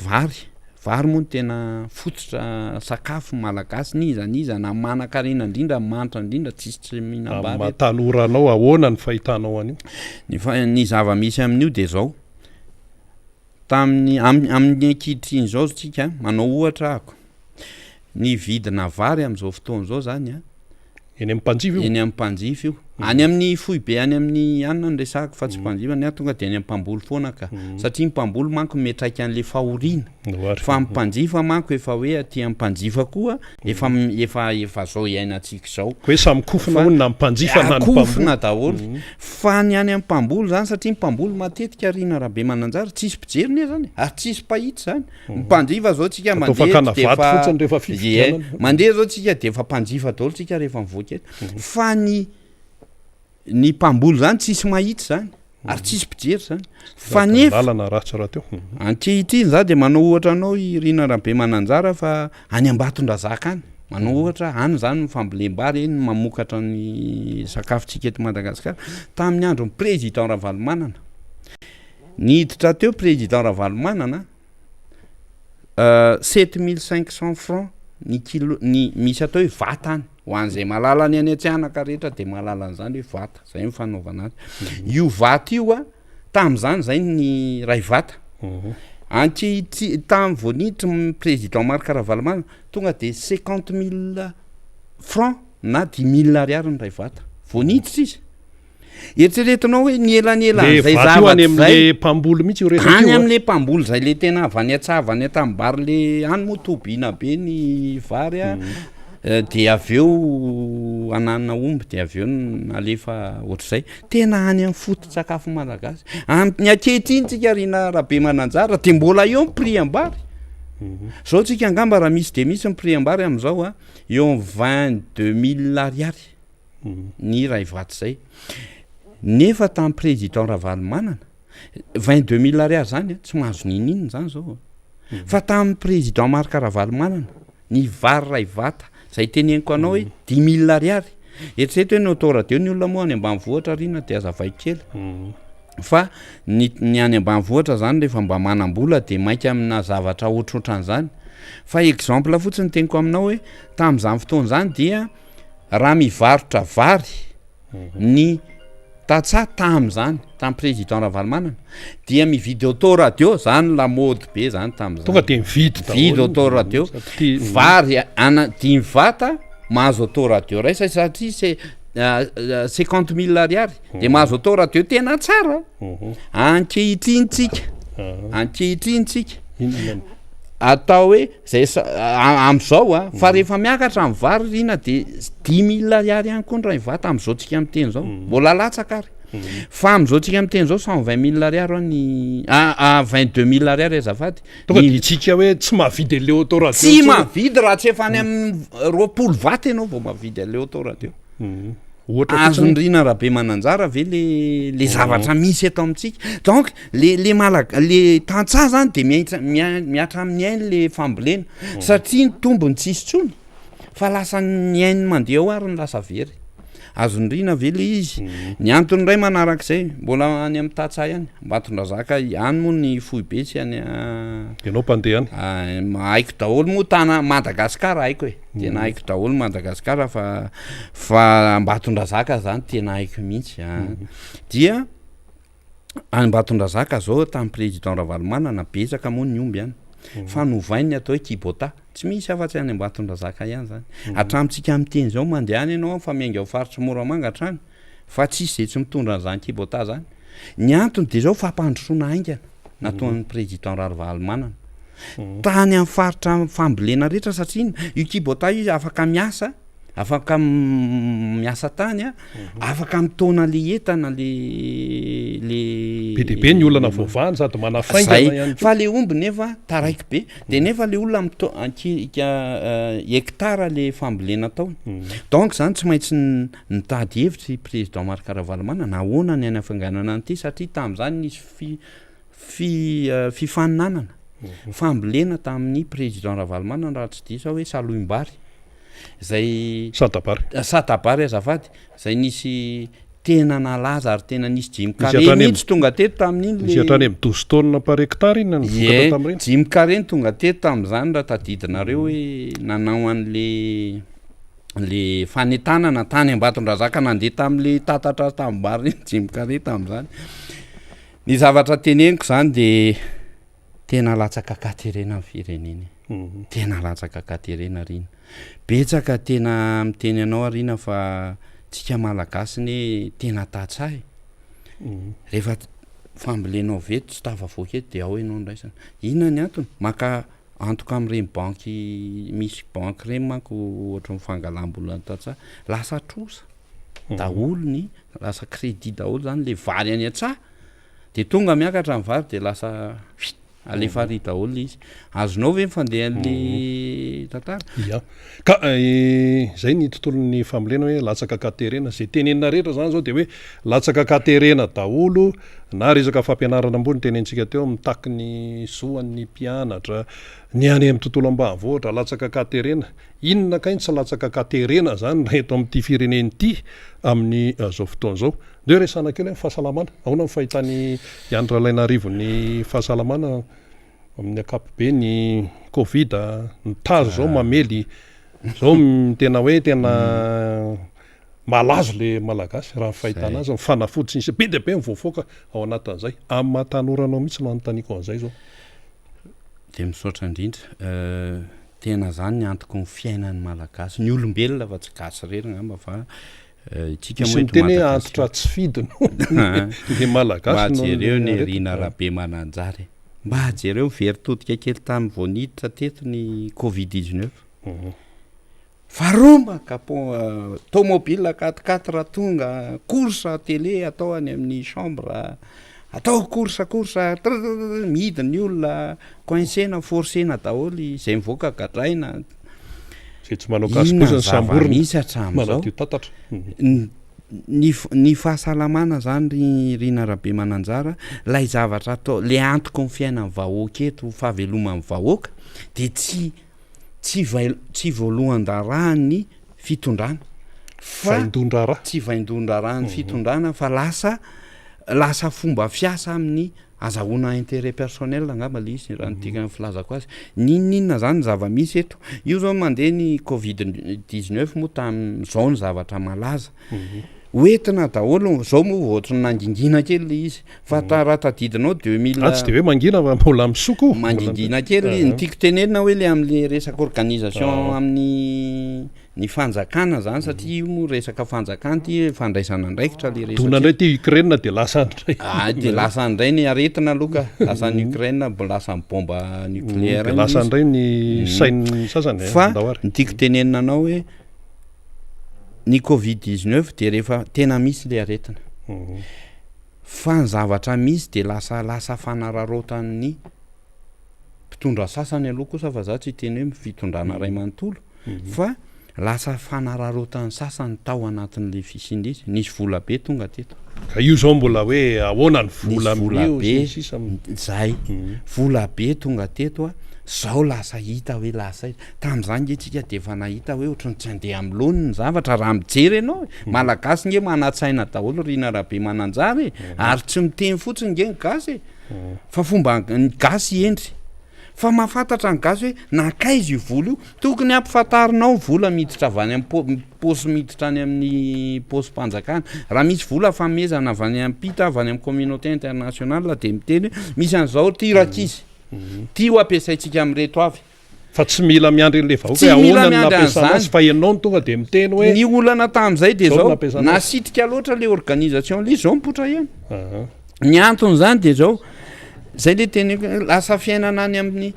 vary moa tena fototra sakafo malagasy niza na manan-karena indrindra manitra indrindra tsisy tsy mihinam-bary matanoranao ahoana ny fahitanao an'io ny zava-misy amin'io de zao tamin'ny amin'ny ankihitriny zao tsika manao ohatra ako ny vidina vary am'izao fotoana zao zany eny amin'ny mpanjify io any amin'ny foibe any amin'ny anina ny resako fa tsy mpanjifa ny tonga de any amin'ny mpamboly foana ka satria mpamboly manko metraika an'le fahoriana fa mpanjifa manko efa hoe aty amin'ny mpanjifa koa efa zao iainantsika zao hoe samy kofina hono na mpanjifa na kofina daholo fa ny any amin'ny mpamboly zany satria mpamboly matetika Rina Rabe Mananjara tsisy mpijery ne zany ary tsisy mpahita zany mpanjifa zao tsika mandeha zao tsika de efa mpanjifa daholo tsika rehefa mivoaka eto fa ny mpamboly zany tsisy mahita zany ary tsisy mpijery zany fa nefa lalana ratsy raha teo ankehitriny za de manao ohatra anao irina rabe mananjara fa any Ambatondrazaka any manao ohatra any zany ny fambolem-bary eny mamokatra ny sakafontsika eto Madagasikara tamin'ny andro ny président Ravalomanana niditra teo président Ravalomanana 7500 francs ny kilo ny misy atao hoe vata any ho an'izay malala ny any Atsihanaka rehetra de malala an'izany hoe vata zay mifanaovana azy io vata io a tam'izany zay ny ray vata ankehitriny tamy vao niditra président Marc Ravalomanana tonga de 50 000 francs na 10 000 ariary ny ray vata vao niditra izy eritreretinao hoe nielanyelan zay zavatra zay mpamboly mihitsy any am'le mpamboly zay le tena avy any atsava any atambary le any motobina be ny vary a de aveo ananina omby de aveo alefa ohatr'izay tena any amin'ny foto-tsakafo malagasy ny ankehitriny tsika rina rabe mananjara de mbola eo ny prix ambary zao tsika angamba raha misy de misy ny prix ambary am'izao a eo amin'ny 22 000 ariary ny ray vaty zay nefa tamin'ny président Ravalomanana 22 000 ariary zany tsy mahazo ninina zany zao fa tamin'ny président Marc Ravalomanana ny vary ray vata zay teneniko anao hoe 10 000 ariary eritrereto hoe ny auto radio ny olona moa any ambanivohitra rina de azavay kely fa ny any ambanivohitra zany rehefa mba manam-bola de mainka amina zavatra ohatrohatran'izany fa exemple fotsiny teniko aminao hoe tam'izany fotoana zany dia raha mivarotra vary ny tatsa tam'izany tamin'ny président Ravalomanana dia mividy auto radio zany la mode be zany tam'izany tonga de mividy auto radio vary ana 10 vata mahazo auto radio ray satria c'est 50 000 ariary de mahazo auto radio tena tsara ankehitriny tsika atao hoe zay am'izao a fa rehefa miakatra amin'ny vary rina de 10 000 ariary ihany koa ny ray vata am'izao tsika am'teny zao mbola latsaka ary fa am'izao tsika am'teny zao 120 000 ariary ny 22 000 ariary azafady tonga de tsika hoe tsy mahavidy le auto radio tsy mahavidy raha tsy efa any amin'ny 20 vata ianao vao mahavidy le auto radio azony rina rabe mananjara ve le zavatra misy eto amintsika donc le tantsaha zany de miatra amin'ny ainy le fambolena satria ny tombony tsisy tsony fa lasa ny ainy mandeha ao ary ny lasa very azony rina ve le izy ny antony ray manarak'izay mbola any amin'ny tatsaha ihany Ambatondrazaka any moa ny fohy be sy any ianao mpandeha any haiko daholo moa tana Madagasikara haiko e tena haiko daholo Madagasikara fa Ambatondrazaka zany tena haiko mihitsy dia Ambatondrazaka zao tamin'ny président Ravalomanana betsaka moa ny omby any fa novainy atao hoe Kibota tsy misy afa-tsy any Ambatondrazaka ihany zany atramitsika am'teny zao mandeha any ianao fa miainga ao faritra Moramanga hatrany fa tsisy zay tsy mitondra an'izany Kibota zany ny antony de zao fampandrosoana aingana nataon'ny président Ravalomanana tany amin'ny faritra fambolena rehetra satria io Kibota io afaka miasa tany afaka mitona le entana le be de be ny olana voavany sady manafaingana ihany fa le omby nefa taraiky be de nefa le olona hektara le fambolena taony donc zany tsy maintsy nitady hevitry président Marc Ravalomanana nahoana ny any afanganana an'ity satria tam'izany nisy fifaninanana fambolena tamin'ny président Ravalomanana raha tsy diso hoe Saloim-bary zay satabary azafady zay nisy tena nalaza ary tena nisy Jim Carrey mihitsy tonga teto tamin'iny misy hatrany amin'ny 12 tonnes par hectare iny nivokatra tamin'ireny Jim Carrey tonga teto tamin'izany raha tadidinareo hoe nanao an'le fanetanana tany Ambatondrazaka nandeha tamin'le tatatra tambary iny Jim Carrey tamin'izany ny zavatra teneniko zany de tena latsaka katerena amin'ny firenena tena latsaka katerena rina betsaka tena miteny anao arina fa tsika malagasy ny tena tatsahy rehefa fambolenao veto tsy tafavoaka eto de ao ianao ndraisana inona ny antony maka antoka amin'ireny banky misy banky reny manko ohatra mifangalam-bola ny tatsaha lasa trosa daholo ny lasa crédit daholo zany le vary any an-tsaha de tonga miakatra amin'ny vary de lasa alefa ry daholo izy azonao ve mifandeha an'le tantara ia ka zay ny tontolon'ny famolena hoe latsaka katerena zay tenenina rehetra zany zao de hoe latsaka katerena daholo na resaka fampianarana ambony tenentsika teo mitaky ny soan'ny mpianatra ny any amin'ny tontolo ambanivohitra latsaka katerena inona kainy tsy latsaka katerena zany reto amin'ity fireneny ity amin'ny zao fotoana zao de resana kely hoe fahasalamana ahoana ny fahitany iandra laina arivon'ny fahasalamana amin'ny akapobe ny covid ny tazo zao mamely zao tena hoe tena malazo le malagasy raha fahitana azy mifanafody sy nisy be de be mivoafoaka ao anatin'izay amin'ny mahatanorana mihitsy manontaniako an'izay zao de misaotra indrindra tena zany ny antoko ny fiainan'ny malagasy ny olombelona fa tsy gasy rery ngamba fa tsika moa teny hoe antitra tsy fidino le malagasy mba jereo ny rina rabe mananjary mba jereo very todika kely tany voaniditra teto ny covid-19 faromaka tomobile 4x4 tonga course télé atao any amin'ny chambre atao course midina ny olona coincena forcena daholo zay mivoaka gadraina zay tsy manao gasy kosa ny samborona misy hatram'izao tatatra ny fahasalamana zany rina rabe mananjara lay zavatra atao le antoko ny fiainan'ny vahoaka eto fahaveloman'ny vahoaka de tsy voalohan-darahany fitondrana fa tsy vaindondra rahany fitondrana fa lasa fomba fiasa amin'ny azahoana intérêt personnel angamba le izy raha nytika ny filazako azy ninninona zany zava-misy eto io zao mandeha ny covid-19 moa tam'izao ny zavatra malaza oentina daholo zao moa ohatry nangingina kely le izy fa raha tadidinao 2000 tsy de hoe mangina fa mbola misoko mangingina kely ny tiako tenenina hoe le am'le resaka organisation amin'ny ny fanjakana zany satria io moa resaka fanjakana ty fandraisana andraikitra le resaka ndray ty Ukraine de lasa ndray de lasa ndray ny aretina aloka lasa ny Ukraine mbo lasa bomba nucléaire lasa ndray ny sainy sasany fa ny tiako tenenina anao hoe ny covid-19 de rehefa tena misy le aretina fa ny zavatra misy de lasa fanararotan'ny mpitondra sasany aloha kosa fa za tsy teny hoe fitondrana ray manontolo fa lasa fanararotan'ny sasany tao anatin'le fisiny izy nisy vola be tonga teto ka io zao mbola hoe ahoana ny vola be zay vola be tonga teto zao lasa hita hoe lasa tam'izany nge tsika de efa nahita hoe ohatrany tsy andeha am'lony ny zavatra raha mijery ianao malagasy nge manatsaina daholo rina rabe mananjary ary tsy miteny fotsiny nge ny gasy fa fomba ny gasy endry fa mahafantatra ny gasy hoe nakaizy io vola io tokony ampifantarinao vola miditra avy any amin'ny posy miditra any amin'ny posy mpanjakana raha misy vola famezana avy any ampita avy any amin'ny communauté internationale de miteny misy an'izao tirakizy ty ho ampiasaitsika am'reto avy fa tsy mila miandry le vahoaka ahoana ny nampiasana azy fa ianao ny tonga de miteny hoe ny olana tam'izay de zao nasitrika loatra le organisation le zao mipotra ihany ny antony zany de zao zay le teny lasa fiainana any amin'ny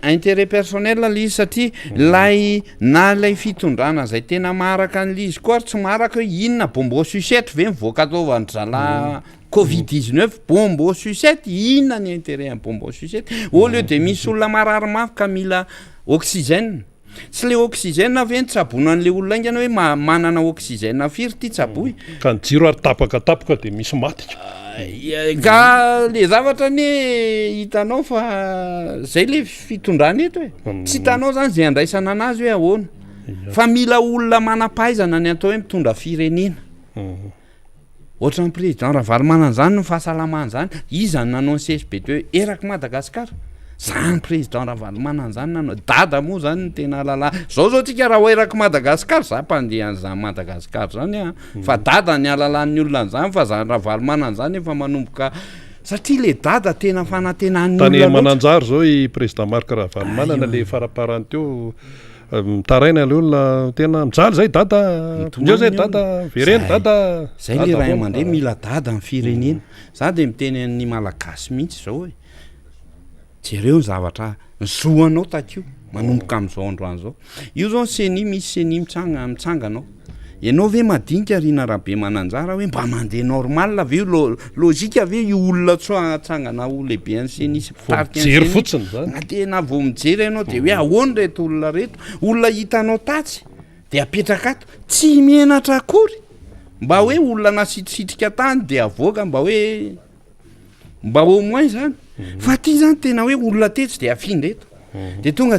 intérêt personnel le izy satria lay na lay fitondrana zay tena maraka an'le izy koa tsy maraka hoe inona bombo sucette ve mivoaka ataovany zala covid-19 bombo sucette inona ny intérêt en bombo sucette au lieu de misy olona marary mafy ka mila oxygène tsy le oxygène avy ny tsabona an'le olona ingana hoe manana oxygène firy ty tsaboy ka ny jiro ary tapaka de misy matika ka le zavatra ny hitanao fa zay le fitondrana eto hoe tsy hitanao zany zay andraisana anazy hoe ahoana fa mila olona manampahaizana ny atao hoe mitondra firenena ohatra ny président raha vary manan'izany ny fahasalamana zany izany nanao ny CSBT hoe eraky Madagasikara zany président raha vary manan'izany nanao dada moa zany ny tena lala zao tsika raha ho eraky Madagasikara za mpandeha an'izany Madagasikara zany fa dada ny alalan'ny olona an'izany fa zany raha vary manan'izany efa manomboka satria le dada tena fanantenan'ny olona tany mananjary zao i président Marc Ravalomanana le faraparany teo mitaraina le olona tena mijaly zay dada ndreo zay dada vereny dada zay le raha aman-dreny mila dada ny firenena za de miteny ny malagasy mihitsy zao hoe jereo ny zavatra zoanao takio manomboka am'izao androany zao io zao seni misy seni mitsanganao ianao ve madinika Rina Rabe Mananjara hoe mba mandeha normal ave io logika ave io olona tsoatsangana ho lehibe an'se nisy jery fotsiny zany tena vao mijery ianao de hoe ahoany reto olona reto olona hitanao tatsy de apetraka ato tsy mienatra akory mba hoe olona nasitisitrika tany de avoaka mba au moins zany fa ty zany tena hoe olona tetsy de afindreto de tonga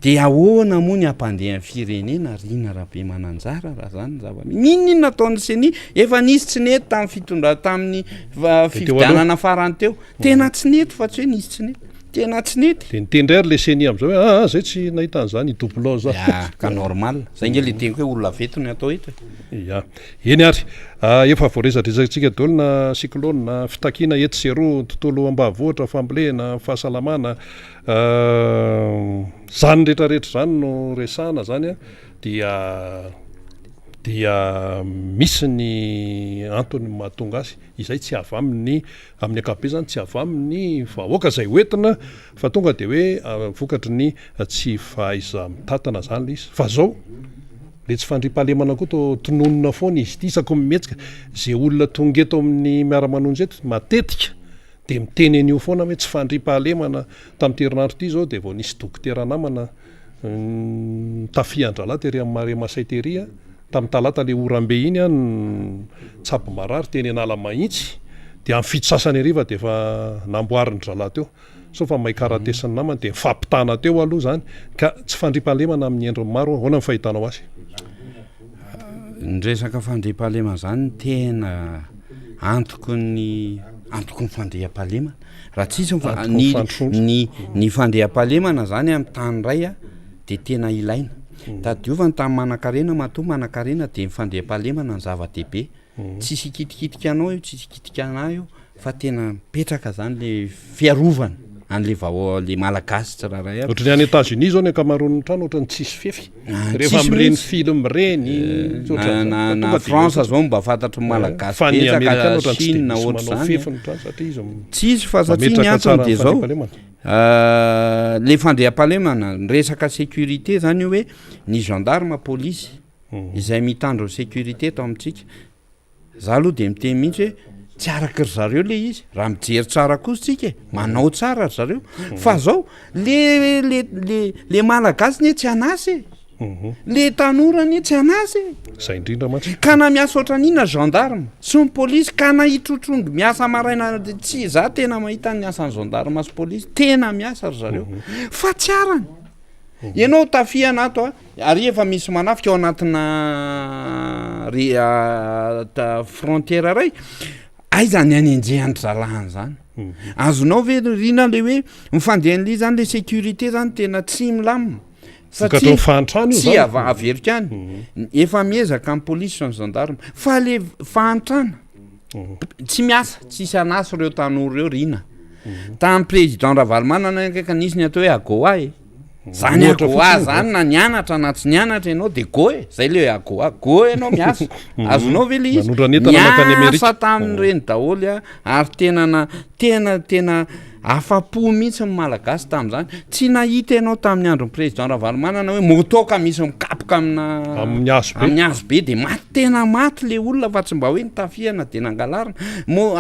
de ahoana moa ny ampandeha ny firenena Rina Rabe Mananjara raha zany zava-ninona nataony seny efa nisy tsy nety tamin'ny fitondra tamin'ny fifidianana farany teo tena tsy nety fa tsy hoe nisy tsy nety tena tsy nety de nitendry ary le seny am'zao hoe zay tsy nahitany zany idoublon za ka normal zay nge le teniko hoe olona vetony atao eto ya eny ary efa voaresadresatsika daholo na cyclone na fitakina eto zero tontolo ambavohatra fambolena fahasalamana zany rehetrarehetra zany no resana zany a dia misy ny antony mahatonga azy izay tsy avy amin'ny akabe zany tsy avy amin'ny vahoaka zay hoentina fa tonga de hoe vokatry ny tsy fahaiza mitatana zany le izy fa zao le tsy fandripahalemana koa tononona foana izy ty isako mimetsika zay olona tonga eto amin'ny miara-manonjy eto matetika de miteny an'io foana hoe tsy fandripahalemana tamin'ny terinandro ty zao de vao nisy dokotera namana tafiandrala tery amin'ny mare masay teria tamin'ny talata le orambe iny a tsabo marary teny anala mahitsy de amin'ny fito sasany ariva de efa namboariny drala teo so fa mahay karatesany namana de fampitana teo aloha zany ka tsy fandripahalemana amin'ny endriny maro ahoana ny fahitanao azy ny resaka fandripahalemana zany tena antoko ny fandriam-pahalemana raha tsisy ny fandriam-pahalemana zany amin'ny tany ray a de tena ilaina tadiovany tamin'ny manan-karena matoa manan-karena de mifandriam-pahalemana ny zava-dehibe tsisy ikitikitika anao io tsisy ikitika anahy io fa tena mipetraka zany le fiarovana an'le le malagasy tsiraray aby ohatry ny any États-Unis zao ny akamaroan'ny trano ohatrany tsisy fefy rehefa mireny film reny na France zao mba fantatry malagasy fa ny Amerikana ohatrany Chine na tsy ohatry manao zany fefiny trano satria izy tsisy fa satria ny antony de zao le fandriam-pahalemana resaka sécurité zany hoe ny gendarme police izay mitandro sécurité tao amintsika za aloha de miteny mihitsy hoe tsy araky ry zareo le izy raha mijery tsara kosa tsika manao tsara ry zareo fa zao le malagasy ne tsy anasy le tanora ne tsy anasy zay indrindra mantsy ka na miasa ohatran'ina gendarme sy ny polisy ka na hitrotrondro miasa maraina tsy za tena mahita ny asan'ny gendarme sy polisy tena miasa ry zareo fa tsy arany ianao tafiana ato ary efa misy manafika ao anatina frontière ray aizany any anjehany zalahany zany azonao ve Rina le hoe mifandehan'li zany le sécurité zany tena tsy milamina satria fahantrano tsy averika any efa miezaka amin'ny polisy sy ny gendarme fa le fahantrana tsy miasa tsisy anasy reo tanora reo Rina tamin'ny président Ravalomanana akaika nisy ny atao hoe agoa zany agoa zany na nianatra na tsy nianatra ianao de goe zay le agoa ianao miasa azonao ve le izy miasa tamin'ireny daholy ary tena afa-po mihitsy ny malagasy tamin'izany tsy nahita ianao tamin'ny andron'ny président Ravalomanana hoe motoka misy mikapoka amin'ny hazo be de maty tena maty le olona fa tsy mba hoe nitafiana de nangalarina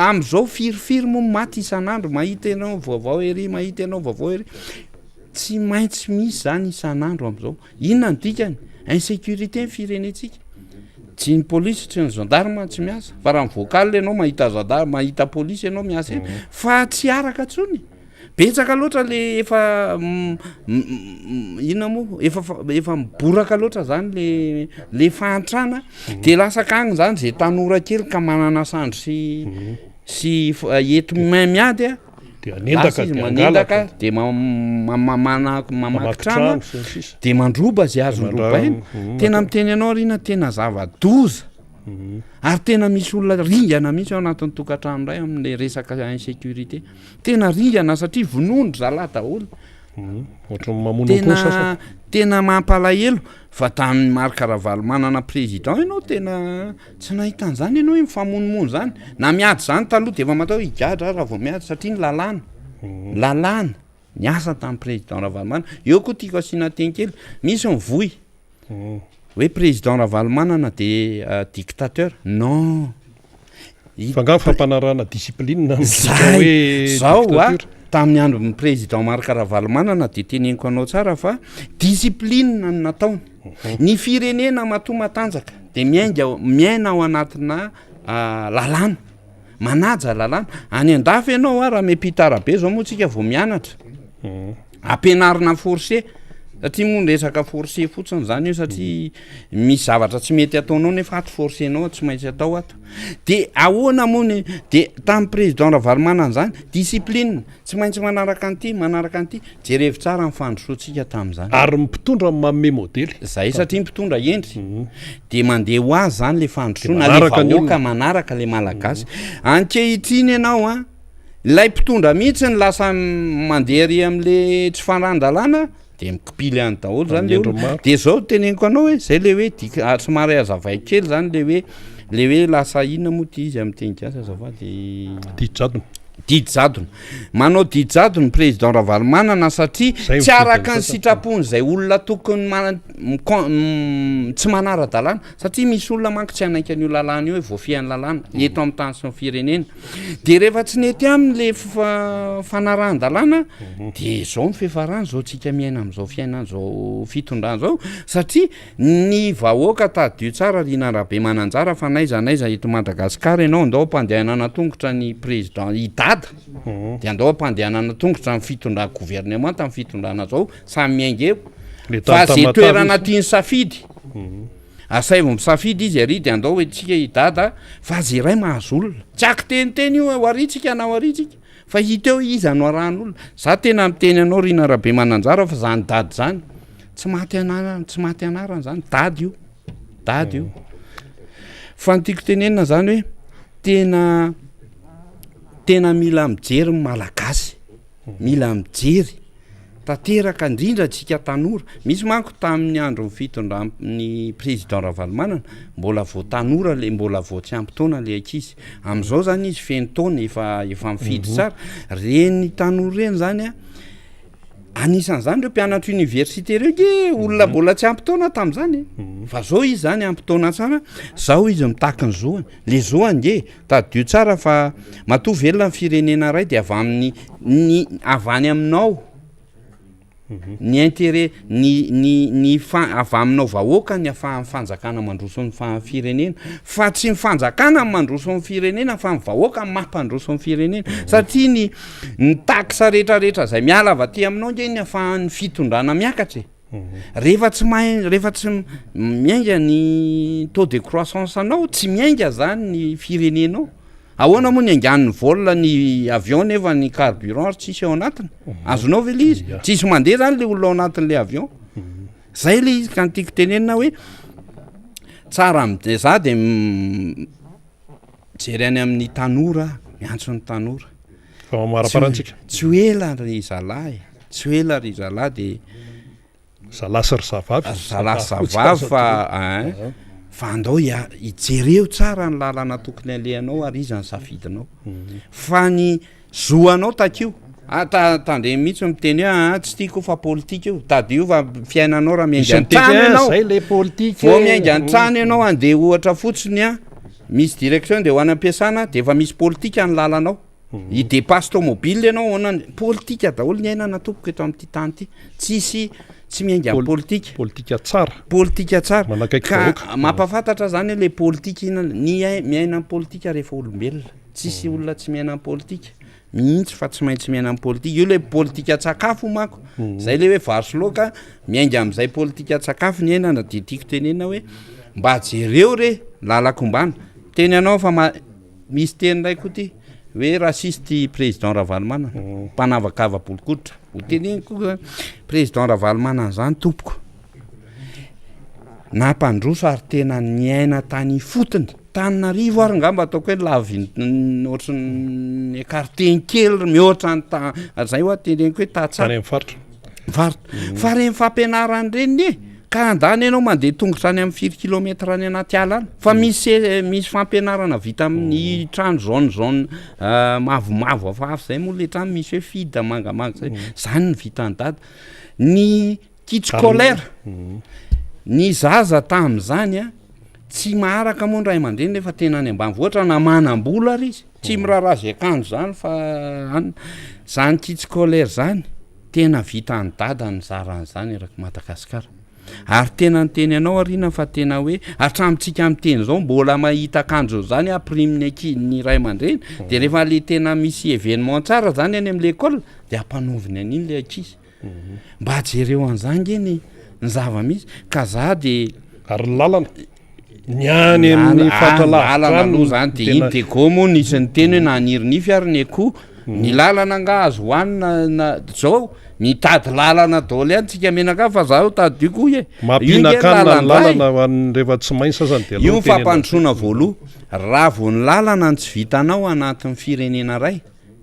am'izao firifiry moa maty isan'andro mahita ianao vaovao ery mahita ianao vaovao ery tsy maintsy misy zany isan'andro am'izao inona ny dikany insécurité ny firenetsika tsy ny polisy tsy ny gendarme tsy miasa fa raha mivoakale ianao mahita gendarme mahita polisy ianao miasa eny fa tsy araka tsony betsaka loatra le efa inona moa efa miboraka loatra zany le fahantrana de lasaka agny zany zay tanora kely ka manana sandro sy ety miady manendaka de mamaky trano de mandroba zay azondroba eny tena miteny anao Rina tena zava-doza ary tena misy olona ringana mihitsy ao anatin'ny tokantrano ray amin'le resaka insécurité tena ringana satria vonondro zalahy daholo tena mampalahelo fa tamin'ny marika Ravalomanana président ianao tena tsy nahitan'zany ianao hoe mifamonomono zany na miady zany taloha de efa matao higadra raha vao miady satria ny lalàna niasa tamin'ny président Ravalomanana eo koa tiako asiana teny kely misy mivoy hoe président Ravalomanana de dictateur non fa nga fampanarana discipline zao a tamin'ny andro ny président Marc Ravalomanana de teneniko anao tsara fa discipline ny nataony ny firenena matoa matanjaka de miaina ao anatina lalàna manaja lalàna any andafy ianao a raha miampitara be zao moa tsika vao mianatra ampianarina forcé satria moa resaka forcé fotsiny zany io satria misy zavatra tsy mety ataonao nefa ato forcé anao tsy maintsy atao ato de ahoana moa de tamin'ny président Ravalomanana zany discipline tsy maintsy manaraka an'ity jerevy tsara mifandrosoantsika tamin'izany ary mpitondra mamme modely zay satria mpitondra endry de mandeha ho azy zany le fandrosoana le vahoaka manaraka le malagasy ankehitriny ianao a ilay mpitondra mihitsy ny lasa mandeha ry am'le tsy fanran-dalàna de mikipily any daholo zany le olo de zao teneniko anao hoe zay le hoe somary azavay kely zany le hoe lasa inona moa ty izy amin'ny teny gasy azavady didy manao didy jadony président Ravalomanana satria tsy araka ny sitrapony zay olona tokony tsy manara-dalàna satria misy olona manko tsy anaiky an'io lalàna io hoe voafian'ny lalàna eto amin'ny tany sy ny firenena de rehefa tsy nety am'le fanarahan-dalàna de zao ny fiafarany zao tsika miaina am'izao fiainana zao fitondran zao satria ny vahoaka tadio tsara rinarabe mananjara fa naiza eto Madagasikara ianao andao ampandehanana tongotra ny président de andao ampandehanana tongotra amin'ny fitondrana gouvernement amin'ny fitondrana zao samy miaingeo fa zay toerana tiany safidy asaivo misafidy izy ary de andao hoe tsika idada fa zay ray mahazo olona tsy ako teniteny io ho aritsika na ho aritsika fa hiteo izy ano arahan'olona za tena miteny anao rinarabe mananjara fa zany dady zany tsy maty anarana zany dady io fa ny tiako tenenina zany hoe tena mila mijery malagasy mila mijery tanteraka indrindra tsika tanora misy manko tamin'ny andro fitondran'ny président Ravalomanana mbola vao tanora le mbola vao tsy ampitaona le ankizy am'izao zany izy feno taona efa mifidy tsara reny tanora reny zany a anisan'izany reo mpianatra université reo ge olona mbola tsy ampitaona tam'izany fa zao izy zany ampitaona tsara zao izy mitaky ny zoany le zoany ge tadio tsara fa matoa velona ny firenena ray de avy any aminao ny intérêt avy aminao vahoaka ny fanjakana mandroso ny firenena fa tsy mifanjakana mandroso ny firenena fa vahoaka mampandroso ny firenena satria ny taxa rehetrarehetra zay miala avy aty aminao nge ny afahan'ny fitondrana miakatra rehefa tsy miainga ny taux de croissance anao tsy miainga zany ny firenenao ahoana moa ny angan'ny vol ny avion nefa ny carburant tsisy ao anatiny azonao ve le izy tsisy mandeha zany le olona ao anatin'le avion zay le izy ka nytiako tenenina hoe tsara za de jery any amin'ny tanora miantso ny tanora tsy hoela ry zalahy de zalasa ry zavavy fa andao ijereo tsara ny lalana tokony alehanao ary izy ny safidinao fa ny zoanao takio tandre mihitsy miteny hoe tsy tiako fa politika io tady io fa fiainanao raha miainga an-trano ianao vao miainga an-trano ianao andeha ohatra fotsiny misy direction de ho any am-piasana de efa misy politika ny lalanao idepasse tomobile ianao politika daholo ny ainana tompoko eto amin'ity tany ity tsy miainga politika tsara ka mampafantatra zany le politika miaina ny politika rehefa olombelona tsisy olona tsy miaina ny politika mihitsy fa tsy maintsy miaina ny politika io le politika tsakafo mako zay le hoe varsoloka miainga am'izay politika tsakafo ny ainana de tiako tenena hoe mba jereo re lalakombana teny anao fa misy teny ray koa ty hoe rasisty président Ravalomanana mpanavakava-bolokoditra ho teneniko président Ravalomanana zany tompoko nampandroso ary tena niaina tany fotony Tananarivo ary ngamba ataoko hoe lavy ohatrany écarté kely mihoatra ny zay hoa teneniko hoe tatsara faritra fa reny fampianarany reny ka andany ianao mandeha tongotra any amin'ny 4 kilometra any anaty ala any fa misy fampianarana vita amin'ny trano jaune mavomavo afafy zay moa le trano misy hoe fida mangamanga zay zany ny vita ny dada ny kit scolaire ny zaza tam'izany a tsy maharaka moa ny ray aman-dreny rehefa tena any ambanivoatra na manam-bola ary izy tsy miraharaha zay akanjo zany fa zany kit scolaire zany tena vita ny dada ny zaran'izany eraky Madagasikara ary tena nyteny anao arina fa tena hoe atramitsika am'teny zao mbola mahita akanjo zany apriminy akin'ny ray aman-dreny de rehefa le tena misy événement tsara zany any am'le école de ampanoviny an'iny le ankizy mba jereo an'izany eny ny zava-misy ka za de ary lalana ny any amin'ny lalana aloha zany de iny de gomo nisy ny teny hoe nanirinify ary ny akoho ny lalana nga azo hoanina zao mitady lalana daoly any tsika menaka fa zaho tadiko e mampinakanina ny lalana hoan'ny rehefa tsy maintsy sasany de io fampandrosoana voaloha raha vo ny lalana ny tsy vitanao anatin'ny firenena ray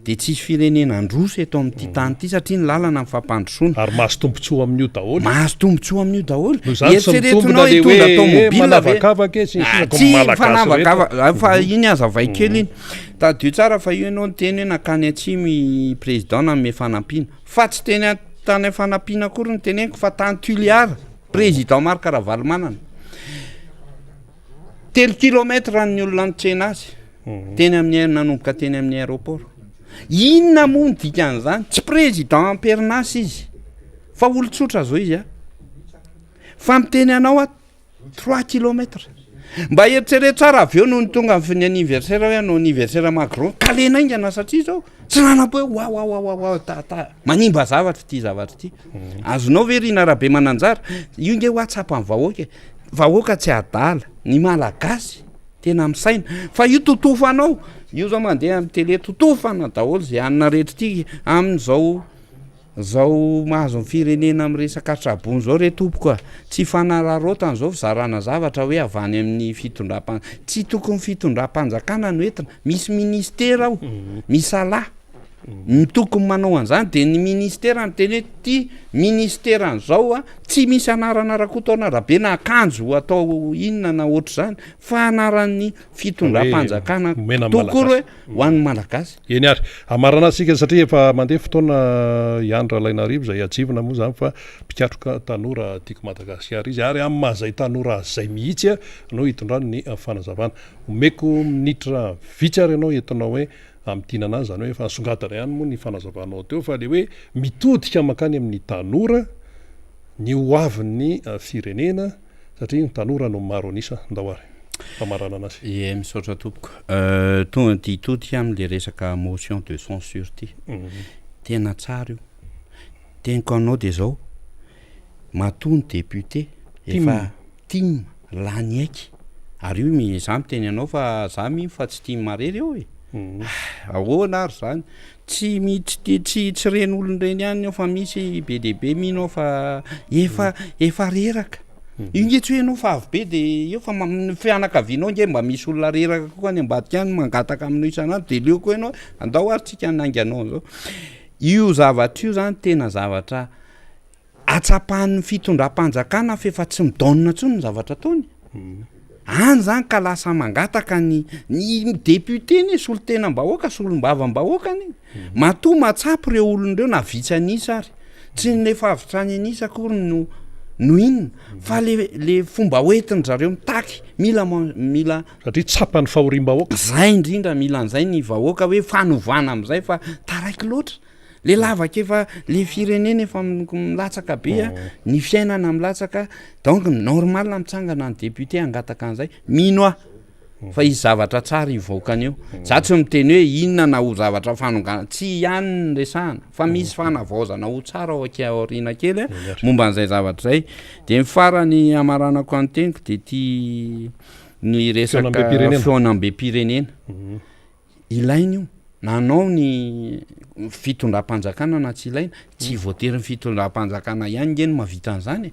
de tsisy firenena androso eto amin'ity tany ity satria ny lalana mifampandrosoana ary mahazo tombontsoa amin'io daholo mahazo tombontsoa amin'io daholo eritseretinao hitondra tomobile manavakavaka tsy fanavakava fa iny aza vaikely iny tadio tsara fa io ianao ny teny hoe nakany atsimy président name fanampiana fa tsy teny tany fanampiana akory ny teneniko fa tany Tuliara président Marc Ravalomanana 3 kilomètre ny olona nitrena azy teny amin'ny nanomboka teny amin'ny aéroport inona moa ny dikan'izany tsy président amperinasy izy fa olotsotra zao izy a fa miteny anao a 3 kilomètre mba eritsereto tsara avy eo noho ny tonga ny anniversaire hoe anao anniversaire Macron kalena ingana satria zao tsy nanam-po hoe wa manimba zavatra ty zavatra ty azonao ve rina rabe mananjara io nge ho atsapany vahoaka tsy adala ny malagasy tena misaina fa io totofanao io zao mandeha amin'ny télé totofana daholo zay anina rehetra ty amin'izao mahazo ny firenena amin'ny resaka trabony zao re tompoka tsy fanararotana zao fizarana zavatra hoe avany amin'ny tsy tokony fitondram-panjakana no entina misy ministera ao misy alahy ny tokony manao an'izany de ny ministera ny teny hoe ty ministera an'izao a tsy misy anarana rakotaona rabe na akanjo atao inona na ohatr' zany fa anaran'ny fitondram-panjakana tokory hoe ho an'ny malagasy eny ary amarana asika satria efa mandeha fotoana iandra lainarivo zay ajivona moa zany fa mpikatroka tanora tiako Madagasikara izy ary amin'ny mahazay tanora zay mihitsy a no hitondrano ny fanazavana omeko minitra vitsy ary ianao entinao hoe am'tinana zany hoe fa songatana ihany moa ny fanazavanao teo fa le hoe mitodika makany amin'ny tanora ny hoavin'ny firenena satria ny tanora no maro anisa ndahoary famarana anazy misaotra tompoko tonga ty hitodika am'le resaka motion de censure ty tena tsara io teniko anao de zao matony député efa tim lany aiky ary io za miteny anao fa za mino fa tsy tim marery eo e ahoana ary zany tsy reny olonireny ihany ao fa misy be dehibe mino ao fa efa reraka io nge tsy hoe anao fa avy be de eo fa fianakavianao nge mba misy olona reraka koa any ambadika any mangataka aminao isan'andro de leo koa ianao andao ary tsika nanganao zao io zavatra io zany tena zavatra atsapahan'ny fitondram-panjakana fa efa tsy midaonina ntsony ny zavatra ataony any zany ka lasa mangataka ny député ny solo tena mbahoaka solom-bava-mbahoaka ny matoa matsapy reo olon'ireo na vitsy anisa ary tsy nylefa avitrany anisa akory no inona fa le fomba hoentiny zareo mitaky mila satria tsapany fahoriam-bahoaka zay indrindra mila an'izay ny vahoaka hoe fanovana am'izay fa taraiky loatra le lavaka efa le firenena efa milatsaka be a ny fiainana milatsaka donc normal mitsangana ny député angataka an'izay mino a fa izy zavatra tsara ivoakany eo za tsy miteny hoe inona na ho zavatra fanongana tsy ihany ny resahana fa misy fanavaozana ho tsara ao aky aoriana kely a momba an'izay zavatra zay de mifarany amaranako anteniko de ty ny resaka feonambe pirenena ilainy io nanao ny fitondram-panjakana na tsy ilaina tsy voatery ny fitondram-panjakana ihany nge no mahavita an'izany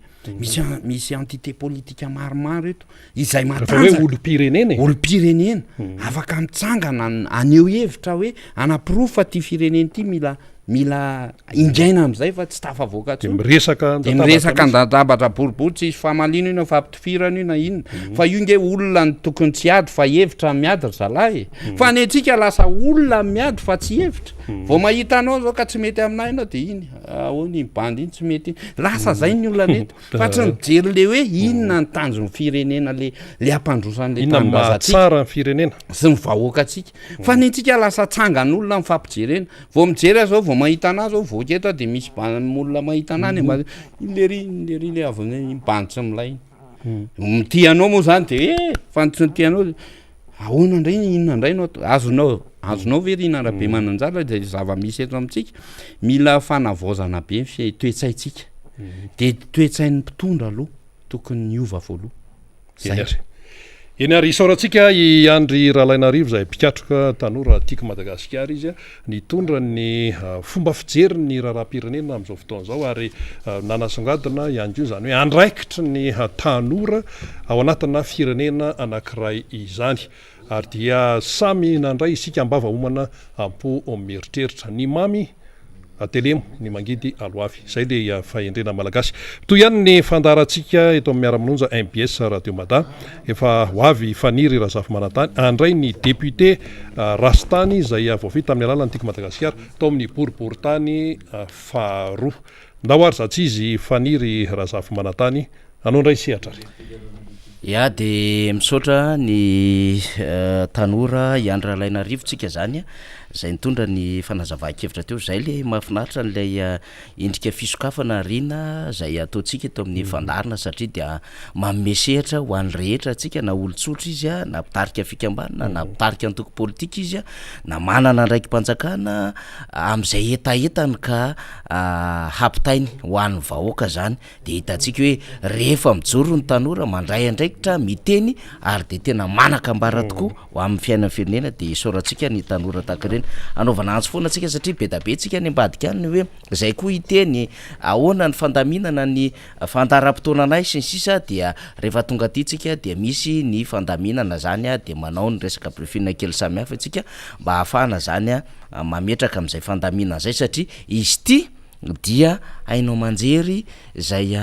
misy entité politika maromaro eto izay matanjaka olo-pirenena afaka mitsangana aneo hevitra hoe anapirofa ty firenena ity mila mila ingaina am'izay fa tsy tafavoaka de miresaka de miresaka andatabatra boribory tsy isy famalino ina fa ampitofirana ina inona fa io nge olona ny tokony tsy ady fa hevitra miady zalahy fa ny antsika lasa olona miady fa tsy hevitra vao mahita anao zao ka tsy mety aminay ianao de iny ahoany bandy iny tsy mety lasa zay ny olona reto fa tsy mijery le hoe inona ny tanjon'ny firenena le ampandrosan'le tanymahatsara ny firenena sy ny vahoaka atsika fa ny antsika lasa tsangan'olona mifampijerena vao mijery zao vao mahita anazy zao voaketo de misy olona mahita anany lery le avy banditsy milay mitianao moa zany de fa tsy tianao ahoana ndray inona ndray nao azonao verina raha be mananjara de zava-misy eto amitsika mila fanavaozana be toetsaitsika de toetsain'ny mpitondra aloha tokony niova voaloha eny ary isaorantsika iandry rahalainarivo zay mpikatroka tanora tiako Madagasikara izy a nitondra ny fomba fijery ny raharam-pirenena amin'izao fotoan'izao ary nanasongadina ihany ko zany hoe andraikitra ny tanora ao anatina firenena anankiray izany ary dia samy nandray isika ambava homana ampo mieritreritra ny mamy atelemo ny mangidy aloavy zay le fahendrena malagasy toy ihany ny fandarantsika eto amin'ny miara-manonja MBS Radio Mada efa hoavy faniry Razafy Manantany andray ny député Rastany izay voavita amin'ny alalan'ny tiako Madagasikara tao amin'ny boriboritany faharoa ndahoary zatsy izy faniry Razafy Manantany anao ndray sehatra ya de misaotra ny tanora iandry rahalainarivo tsika zany zay nitondra ny fanazava-kevitra teo zay le mahafinaritra n'lay endrika fisokafana rina zay ataotsika eto amin'ny fandarina satria dia mamesehatra ho an'ny rehetra atsika na olotsotra izy a na mpitarika fikambanana na mpitarika antoko politika izy a na manana ndraiky mpanjakana am'izay etaetany ka hampitainy ho an'ny vahoaka zany de hitantsika hoe rehefa mijoro ny tanora mandray andraikitra miteny ary de tena manakambara tokoa ho amin'ny fiainan'ny firenena de isaorantsika ny tanora tahakireny anaovana antsy foana atsika satria be da be tsika ny ambadika any hoe zay koa hiteny ahoana ny fandaminana ny fandaram-potoananay sy ny sisa dia rehefa tonga ty tsika dia misy ny fandaminana zany a de manao ny resaka briefing kely samy hafa tsika mba ahafahana zany a mametraka am'izay fandaminana zay satria izy ty dia hainao manjery zay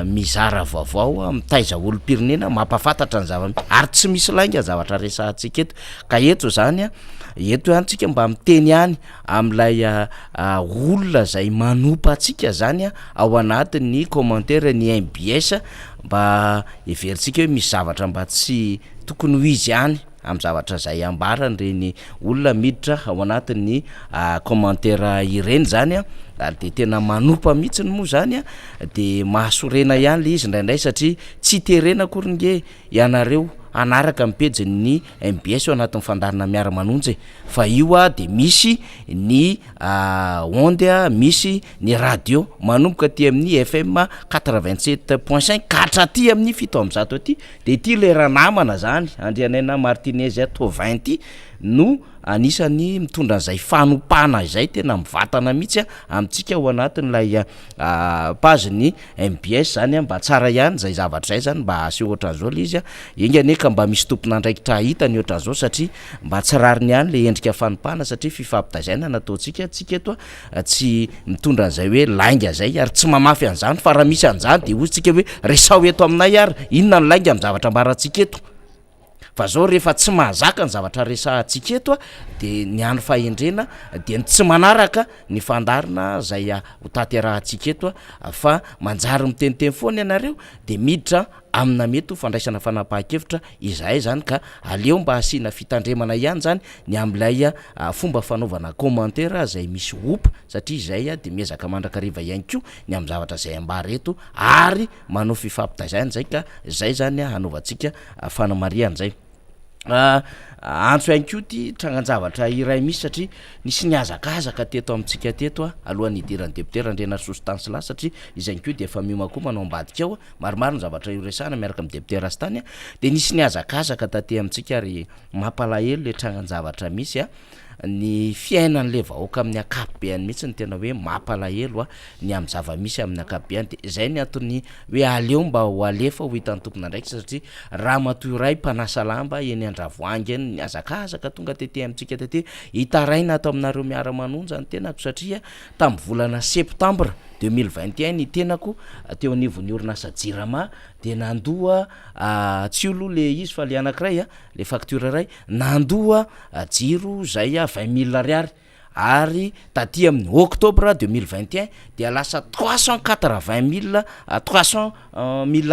mizara vaovao mitaiza olo-pirenena mampafantatra ny ary tsy misy lainga zavatra resahantsika eto ka eto zany eto ihany tsika mba miteny ihany am'ilay olona zay manompa atsika zany ao anatin'ny commentaire ny MBS mba everitsika hoe misy zavatra mba tsy tokony ho izy ihany am zavatra zay ambarany reny olona miditra ao anatin'ny commentaire ireny zany ary de tena manompa mihitsy moa zany de mahasorena ihany le izy indraindray satria tsy terena akory nge ianareo anaraka mipejin'ny MBS ao anatin'ny fandarina miara-manonjy fa io de misy ny onde misy ny radio manomboka ty amin'ny FM 87.5 katraty amin'ny 7 aty de ty lera namana zany Andrianaina Martinez Tovin ty no anisany mitondra an'izay fanompana izay tena mivatana mihitsy amitsika ao anatin'lay page-ny MBS zany mba tsara ihany zay zavatra zay zany mba asy ohatran'izao le izy engane ka mba misy tompona andraikitra hitany ohatran'izao satria mba tsirariny ihany le endrika fanompana satria fifampitazaina nataotsika tsika eto tsy mitondra an'izay hoe lainga zay ary tsy mamafy an'izany fa raha misy an'izany de ozytsika hoe resao eto aminay ary inona ny lainga amin'ny zavatra ambaratsika eto fa zao rehefa tsy mahazaka ny zavatra resahantsika eto de ny andro fahendrena de tsy manaraka ny fandarina zay ho taterahantsika eto fa manjary miteniteny foana ianareo de miditra amina mety ho fandraisana fanapahan-kevitra izahay zany ka aleo mba asiana fitandremana ihany zany ny am'ilay fomba fanaovana commentaire zay misy opa satria izay de miezaka mandrakariva ihany ko ny am' zavatra zay ambary eto ary manao fifampitazaina zay ka zay zany hanaovantsika fanamarian'zay antso ihany ko ty trangan-javatra iray misy satria nisy niazakazaka teto amitsika teto alohan'ny idiran'ny député Randriana Sostansila satria izany ko de efa miomako manao ambadika ao maromaro ny zavatra iresana miaraka amin'ny député Rastany de nisy niazakazaka taty amitsika ary mampalahelo le trangan-javatra misy ny fiainan'le vahoaka amin'ny akapobeany mihitsy ny tena hoe mampalahelo a ny amin'ny zava-misy amin'ny akapobeany de zay ny antony hoe aleo mba ho alefa ho hitan'ny tompona ndraiky satria raha matoy ray mpanasa lamba eny Andravoahangy eny ny azakazaka tonga tety amintsika tety hitaraina ato aminareo miara-manonja ny tenako satria tamin'ny volana septambra 2021 ny tenako teo anivon'ny orinasa Jirama de nandoa tsy olo le izy fa le anankiray le facture ray nandoa jiro zay 20 000 ariary ary taty amin'ny octobre 2021 dia lasa 380 000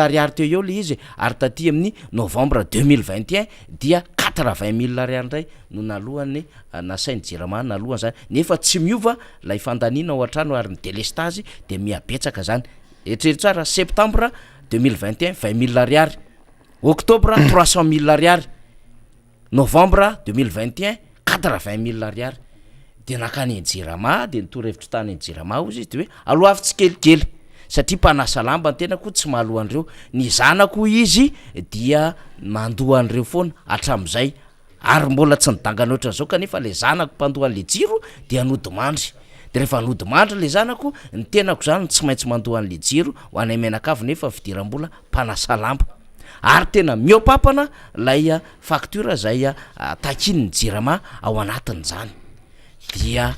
ariary teo eo le izy ary taty amin'ny novembre 2021 dia 80 000 ariary ndray no nalohany nasainy Jirama nalohany zany nefa tsy miova lay fandaniana ao an-trano ary ny délestage de miabetsaka zany eritrery tsara septembre 2021 20 000 ariary octobre 300 000 ariary novembre 2021 80 000 ariary de nakany Jirama de nitorevitra tany Jirama ozy de hoe aloha tsy kelikely satria mpanasa lamba ny tenako tsy mahalohan'ireo ny zanako izy dia mandoa an'ireo foana hatram'izay ary mbola tsy nidangana ohatran'izao kanefa le zanako mpandohan'le jiro de anodimandry de rehefa anodimandry le zanako ny tenako zany tsy maintsy mandoa an'le jiro ho anay menakavy nefa fidiram-bola mpanasa lamba ary tena miopapana lay facture zay takin'ny Jirama ao anatin'izany dia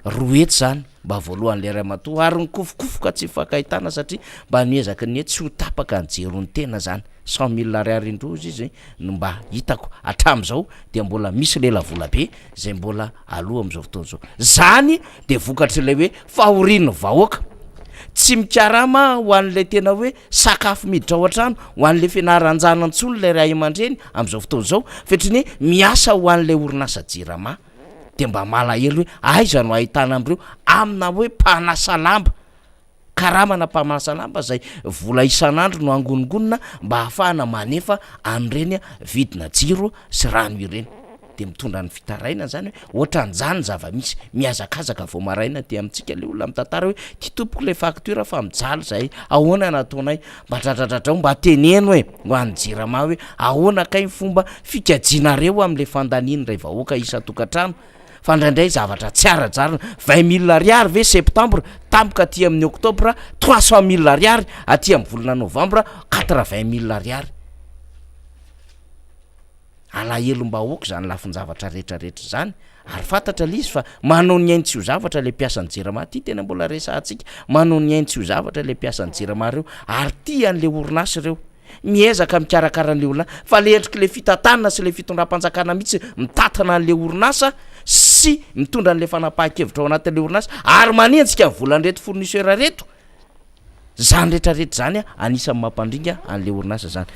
roety zany mba voalohan'le ray matoa ary nikofokofoka tsy fakahitana satria mba niezaky ny hoe tsy ho tapaka ny jerony tena zany 100 000 ariary indrozy izy no mba hitako hatram'izao de mbola misy lela vola be zay mbola aloha am'izao fotoana zao zany de vokatry le hoe fahorian'ny vahoaka tsy mikarama ho an'le tena hoe sakafo miditra ao an-trano ho an'le fianaran-jana antsony le ray aman-dreny am'izao fotoana zao fetriny miasa ho an'le orinasa Jirama de mba malahelo hoe aiza no ahitana am'ireo amina hoe mpanasa lamba karamana mpamanasa lamba zay vola isan'andro no angonongonina mba hahafahana manefa an'ireny vidina jiro sy rano ireny de mitondra ny fitaraina zany hoe ohatran'izany zava-misy miazakazaka vao maraina ty amintsika le olona mitantara hoe ty tompoko le facture fa mijaly zay ahoana nataonay mba dradradradrao mba teneno hoe ho an'ny Jirama hoe ahoana kay ny fomba fikajinareo am'le fandaniany ray vahoaka isa-tokantrano fandraindray zavatra tsy ara-jarana 20 000 ariary ve septembre tampoka aty amin'ny octobre 300 000 ariary aty amin'ny volana novembre 80 000 ariary alahelo mba hoaka zany lafin-javatra rehetrarehetra zany ary fantatra le izy fa manao ny ainy tsy ho zavatra le mpiasan'ny Jirama ty tena mbola resahantsika manao ny ainy tsy ho zavatra le mpiasan'ny Jirama reo ary ty an'le orinasa reo miezaka mikarakara an'le olona fa le endriky le fitantanana sy le fitondram-panjakana mihitsy mitatana an'le orinasa sy mitondra an'le fanapahan-kevitra ao anatin'le orinasa ary manenjika volan'reto fournisseur reto zany rehetrarehetra zany anisan'ny mampandringa an'le orinasa zany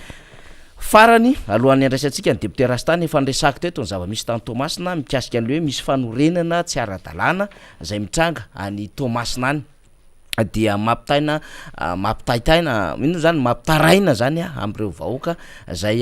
farany alohan'ny andraisantsika ny député Rastany efa nresako teto ny zava-misy tany Tomasina mikasika an'le hoe misy fanorenana tsy ara-dalàna zay mitranga any Tomasina any dia mampitaitaina ino zany mampitaraina zany am'ireo vahoaka zay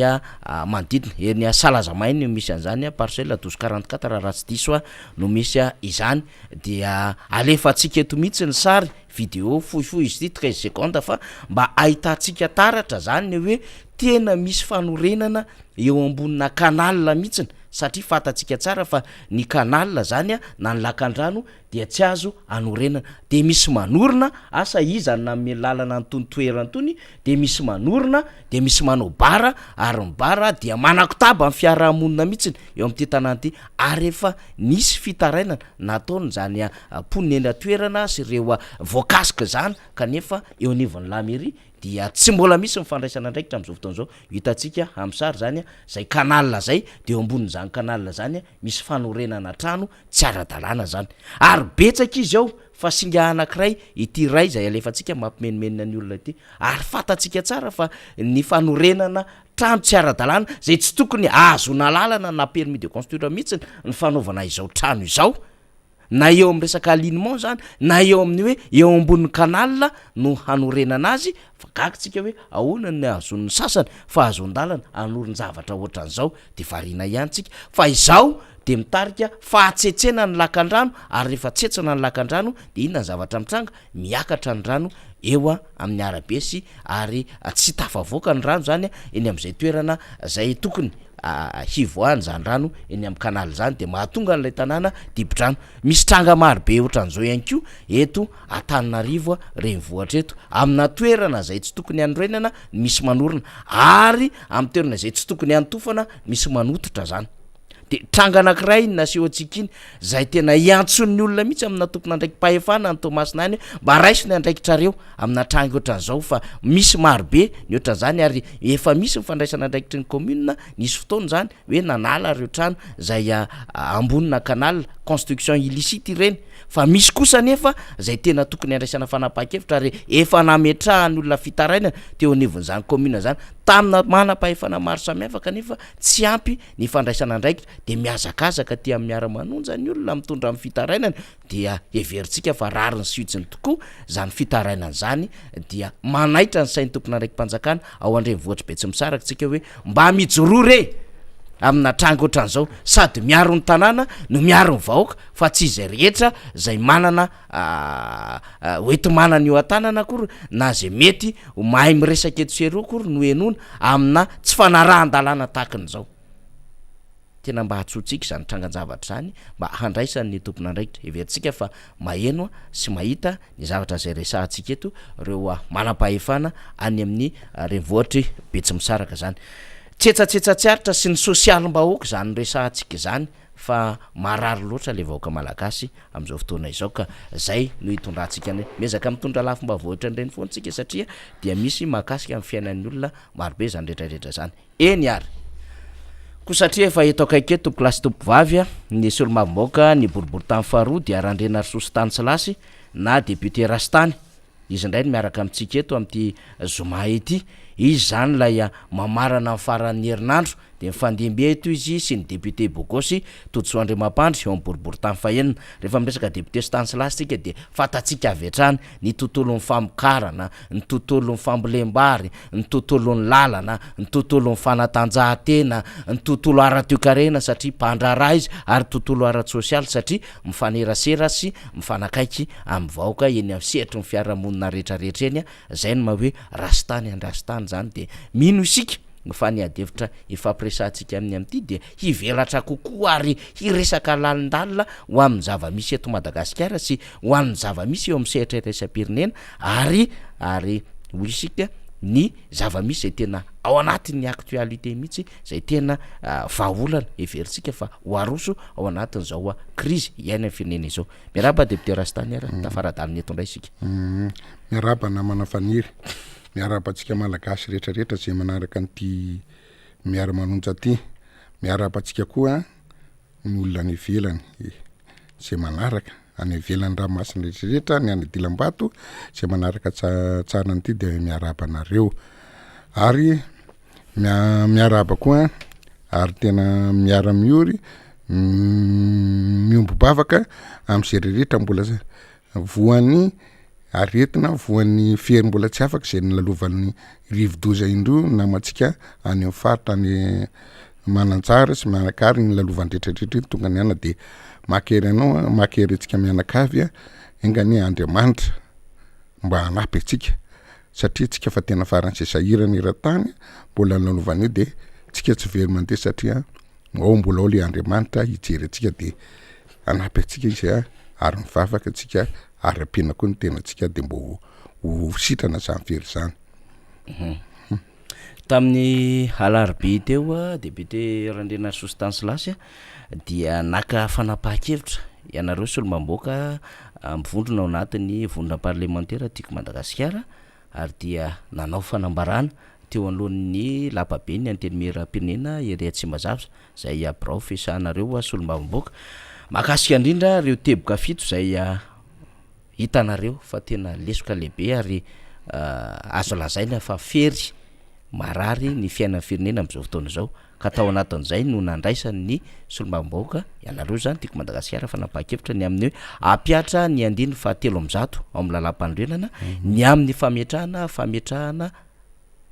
manodidina eny Salazamainy misy an'izany parcelle 1244 raha tsy diso no misy izany dia alefantsika eto mihitsy ny sary vidéo fohifohy izy ty 13 secondes fa mba ahitantsika taratra zany hoe tena misy fanorenana eo ambonina kanala mihitsiny satria fatatsika tsara fa ny kanala zany na ny lakan-drano dia tsy azo anorenana de misy manorina asa izany na amin'ny lalana antony toerana tony de misy manorina de misy manao bara ary ny bara dia manakotaba amin'ny fiarahamonina mihitsiny eo amin'ity tanàna ty ary efa nisy fitarainana nataony zany ponina toerana sy ireo voakasika zany kanefa eo anivon'ny lamairie dia tsy mbola misy mifandraisana ndraikitra am'izao fotoana zao hitantsika amin'ny sary zany zay kanala zay de eo ambonin'izany kanala zany misy fanorenana trano tsy ara-dalàna zany ary betsaka izy ao fa singa anankiray ity ray zay alefantsika mampimenimenina ny olona ity ary fatatsika tsara fa ny fanorenana trano tsy ara-dalàna zay tsy tokony azona lalana na permis de construire mihitsy ny fanaovana izao trano izao na eo amin'ny resaka alignement zany na eo amin'ny hoe eo ambonin'ny kanala no hanorenana azy fa gagitsika hoe ahoana ny azon'ny sasany fa azon-dalana anorin zavatra ohatran'izao de varina ihantsika fa izao de mitarika fahatsetsena ny lakan-drano ary rehefa tsetsana ny lakan-drano de inona ny zavatra mitranga miakatra ny rano eo amin'ny arabe sy ary tsy tafavoaka ny rano zany eny amin'izay toerana zay tokony hivoahany zany rano eny amin'ny kanaly zany de mahatonga an'ilay tanàna dibo-drano. Misy tranga marobe ohatran'izao ihany ko eto Antananarivo renivohitra eto amina toerana zay tsy tokony anorenana misy manorina ary amin'ny toerana zay tsy tokony antofana misy manototra zany. De tranga anankiray naseho antsika iny zay tena iantson'ny olona mihitsy amina tompona andraiky mpahefana ny Tomasina any mba raisiny andraikitrareo amina tranga ohatran'izao fa misy marobe ny ohatran'izany ary efa misy mifandraisana andraikitry ny commune nisy fotoana zany hoe nanala reo trano zay ambonina canal construction illicite ireny fa misy kosa nefa zay tena tokony andraisana fanapahan-kevitra ary efa nametrahany olona fitarainana teo anivon'izany commune zany tamina manam-pahefana maro samihafa kanefa tsy ampy ny fandraisana andraikitra de miazakazaka ty amin'ny miara-manonja ny olona mitondra amin'ny fitarainana dia everitsika fa rariny siotsiny tokoa zany fitarainana zany dia manaitra ny sain'ny tompona andraiky mpanjakana ao andrenivohitra Betsimisaraka tsika hoe mba mijorory amina tranga ohatran'izao sady miaro ny tanàna no miaro ny vahoaka fa tsy izay rehetra zay manana hoety manana io an-tanana akory na zay mety mahay miresaka eto sy eroa akory no enona amina tsy fanarahan-dalàna tahakan'izao. Tena mba hatsotsika zany trangan-javatra zany mba handraisan'ny tompona andraikitra everitsika fa maheno sy mahita ny zavatra zay resahantsika eto reo manam-pahefana any amin'ny renivohitry Betsimisaraka zany. Tsetsatsiaritra sy ny sosialim-bahoaka zany resahantsika zany fa marary loatra le vahoaka malagasy am'izao fotoana izao ka zay no hitondrantsika ny mezaka mitondra lafim-bavohitra nireny foantsika satria dia misy mahakasika amin'ny fiainan'ny olona marobe zany rehetrarehetra zany eny ary ko satria efa eto akaiky eto tompolasy tompovavy ny solomavomboaka ny boribory tany faharoa dia Randrena Sositany Tsilasy na député Rastany izy indray no miaraka amintsika eto amin'ity zoma ety izy zany lay mamarana faran'ny herinandro de mifandimby eto izy sy ny député Bogosy Todsoandriamampandry eo amin'ny boribory tany fahenina rehefa miresaka député Stanislas tsika de fatatsika avy hatrany ny tontolon'ny famokarana ny tontolon'ny fambolem-bary ny tontolon'ny lalana ny tontolon'ny fanatanjahantena ny tontolo ara-toekarena satria mpandraraha izy ary tontolo ara-tsosialy satria mifanerasera sy mifanakaiky amin'ny vahoaka eny amin'ny sehatry ny fiarahamonina rehetrarehetra eny zay no hoe Rastany Rastany zany de mino isika fa ny adevitra ifampiresantsika amin'ny am'ty de hivelatra kokoa ary hiresaka lalindalina ho amin'ny zava-misy eto Madagasikara sy ho amin'ny zava-misy eo amin'ny sehatra iraisam-pirenena ary ho isika ny zava-misy zay tena ao anatin'ny actualité mihitsy zay tena vahaolana everitsika fa ho aroso ao anatin'izao crise iaina amin'ny firenena izao. Miaraba député Rastany ara tafaradaliny eto indray isika. Miaraba namana faniry miarabantsika malagasy rehetrarehetra zay manaraka an'ity miara-manonja ty miarabantsika koa ny olona any ivelany zay manaraka any ivelany ranomasina rehetrarehetra ny any Dilambato zay manaraka tsara an'ity de miarabanareo ary miaraba koa ary tena miara-miory miombo bavaka am'zay rehetra mbola voany aretina voan'ny fery mbola tsy afaka zay nilalovan'ny rivo-doza indro namatsika any amin'ny faritra ny manantsara sy mianakary ny lalovan'ny rehetrarehetra tonga ny ana de makery anao makery antsika mianakavy engany Andriamanitra mba hanampy antsika satria tsika fa tena faran'izay sahirana eran-tany mbola nilalovan'io de tsika tsy very mandeha satria ao mbola ao le Andriamanitra hijery antsika de hanampy antsika izy ary mivavaka antsika ary ampina koa ny tenatsika de mbo ho sitrana zany fery zany. Tamin'ny alarobia teo député Randrena Sositany Tsilasy dia naka fanapahan-kevitra ianareo solomamboaka mivondrona ao anatin'ny vondrona parlementaire tiako Madagasikara ary dia nanao fanambarana teo anoloan'ny lapabeny antenimeram-pirenena ery Tsimbazaza zay birao fiasanareo solomamboaka makasika indrindra reo teboka fito zay hitanareo fa tena lesoka lehibe ary azo lazaina fa fery marary ny fiainan'ny firenena am'izao fotoana izao ka tao anatin'izay no nandraisan'ny solomamboaka ianareo zany tiako Madagasikara fanapahan-kevitra ny amin'ny hoe apiatra ny 700 ao amin'ny lalam-panorenana ny amin'ny fametrahana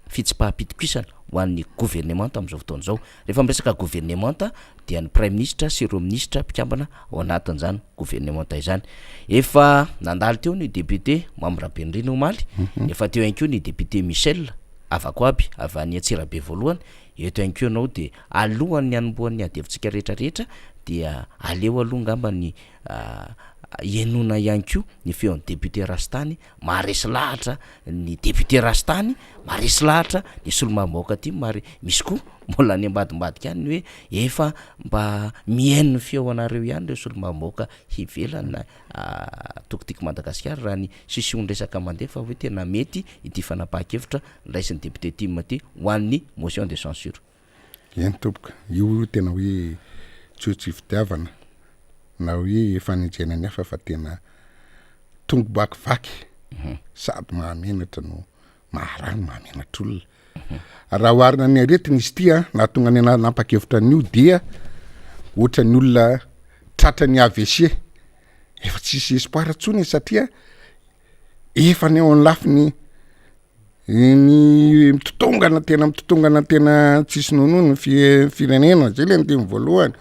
fitsipaham-pitokisana ho an'ny gouvernemanta am'izao fotoana izao rehefa miresaka gouvernemanta dia ny prime ministre sy ireo ministre mpikambana ao anatin'izany gouvernemanta izany efa nandalo teo ny député Mamirabenirina Omaly efa teo ihany koa ny député Michel Avakoaby avy any Antsirabe voalohany eto ihany ko ianao de alohan'ny anombohan'ny adevitsika rehetrarehetra dia aleo aloha ngambany enona ihany ko ny feon'ny député Rastany maharesy lahatra ny député Rastany maharesy lahatra ny solomamoaka ty mary misy koa mbola any ambadimbadika any hoe efa mba mihaino ny feo anareo ihany reo solomamoaka hivelana tokotiky Madagasikara raha ny sisy ondresaka mandeha fa hoe tena mety ity fanapahan-kevitra raisin'ny député Tim ty ho an'ny motion de censure. Eny tompoka io tena hoe tsy fitiavana na hoe fanenjena ny hafa fa tena tongo bakivaky sady mahamenatra no maharano mahamenatra olona raha oharina ny aretina izy ity na tonga ny nanapa-kevitra an'io dia ohatra ny olona tratra ny AVC efa tsisy espoir tsony satria efa ny ao amin'ny lafiny ny mitotongana tena tsisy nonono firenena zay le ny voalohany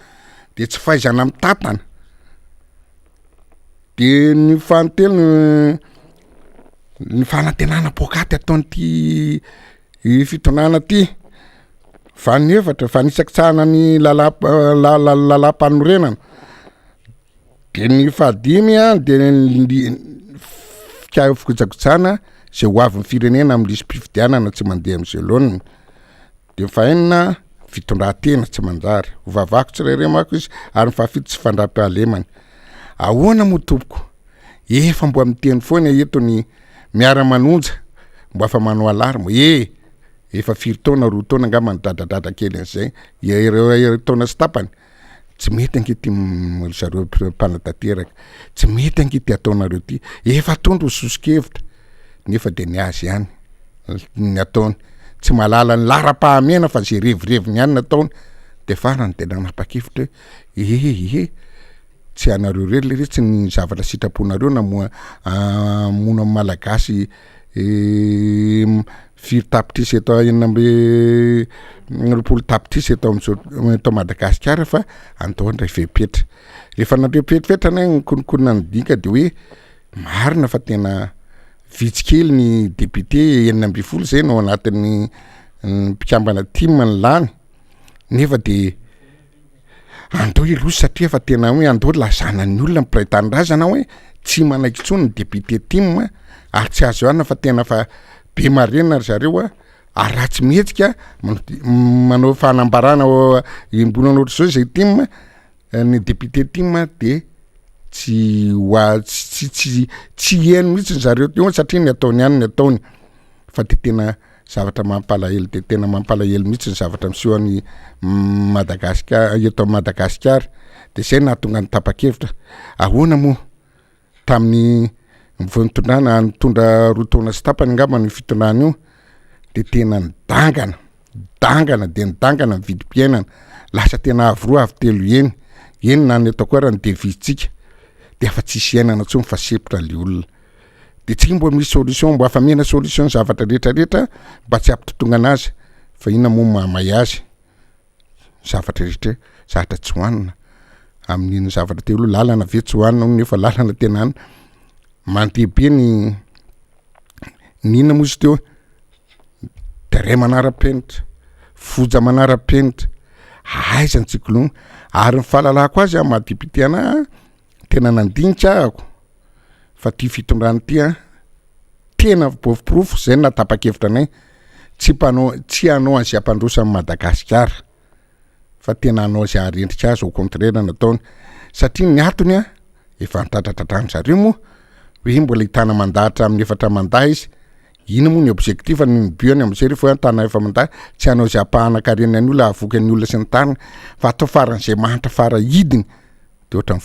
de tsy fahaizana mitantana de ny fantelo ny fanantenana pokaty ataon'ity fitonana ty fanevatra fanisakitsahana ny lalam-panorenana de ny fahadimy de fikafokojakotsana zay ho avy ny firenena amin'lisy mpifidianana tsy mandeha am'izay loany de fahenina fitondran-tena tsy manjary hovavako tsirairay mako izy ary mifafito tsy fandram-pahalemany ahoana moa tompoko efa mbo miteny foana eto ny miara-manonja mbo afa manao alarma efa 4 taona 2 taona angamba ny dadadada kely an'izay ireo taona sy tapany tsy mety angety zareo mpanatateraka tsy mety angety ataonareo ty efa tondro sosikevitra nefa de ny azy ihany ny ataony tsy malala ny lara-pahamena fa zay revireviny ihany nataony de farany tena napa-kevitra tsy anareo rely tsy ny zavatra sitraponareo na moa mona malagasy firy tapitrisy eto enambe roapolo tapitrisy eto Madagasikara fa andao ndray fepetra rehefa nandreo petrifetrana ny konikonina ny dika de hoe marina fa tena vitsikely ny député 9 zay no anatin'ny mpikambana Tim ny lany nefa de andao iloso satria fa tena hoe andao lazana ny olona mipiraitanindrazana hoe tsy manaiky tsony ny député Tim ary tsy azo ihany fa tena fa be marena zareo ary raha tsy mihetsika manao fanambarana imbonana ohatr' zao zay Tim ny député Tim de tsy heno mihitsy ny zareo teo satria ny ataony ihany ny ataony fa de tena zavatra mampalahelo de tena mampalahelo mihitsy ny zavatra misehoan'ny Madagasikara eto Madagasikara de zay nahatonga ny tapa-kevitra ahoana moa tamin'ny vontondrana nitondra 2 taona sy tapany ngamba ny fitondrana io de tena nidangana ny vidim-piainana lasa tena avy 2 avy 3 eny na ny atao koa raha ny devizitsika de afa tsisy iainana tsony fa sepitra le olona de tsy mbo misy solution mbo afa mena solution zavatra rehetrarehetra mba tsy ampitotonga anazy fa ina moa mamay azy zavatra rehetra zavatra tsy hoanina amin'iny zavatra telo lalana ve tsy hoanina nefa lalana tena any mandehibe ny ina moa izy teo dray manara-penitra foja manara-penitra aiza ny tsikologno ary ny fahalalako azy mahadepite ana tena nandinika ahako fa ty fitondrany ty tena boviprofo zay natapa-kevitra anay tsy anao an'izay ampandrosa amin'ny Madagasikara fa tena anao zay arendrika azy au contraire nataony satria ny atony efa nitratratratrany zareo moa hoe mbola hitana mandahatra amin'ny efatra mandaha izy ino moa ny objectif ny biony am'izay rehefa tana efa mandaha tsy anao zay ampahana-karena ny olona avoky ny olona sy ny tana fa atao faran'izay mantra fara hidiny de ohatra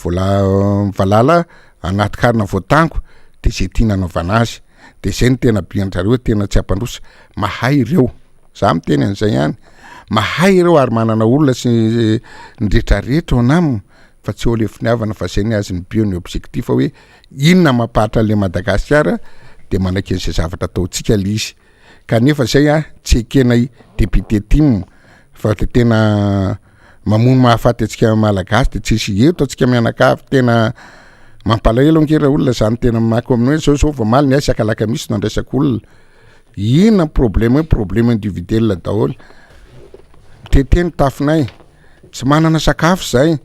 mivalala anaty karina voatango de zay tiana anaovana azy de zay ny tena bian'zareo tena tsy ampandrosa mahay ireo za miteny an'izay ihany mahay ireo ary manana olona sy ny rehetrarehetra anaminy fa tsy eo le finiavana fa zay ny azy ny bio ny objectif hoe inona mampahatra le Madagasikara de manaiky an'izay zavatra ataontsika le izy kanefa zay tsy ekenay député Tim fa de tena mamono mahafaty atsika malagasy de tsisy eto atsika mianakavy tena mampalahelo ankera olona zany tena mako aminao hoe zao vao maly ny azy sakalaka misy no andraisaka olona ina problème individuel daholo teteny tafinay tsy manana sakafo zay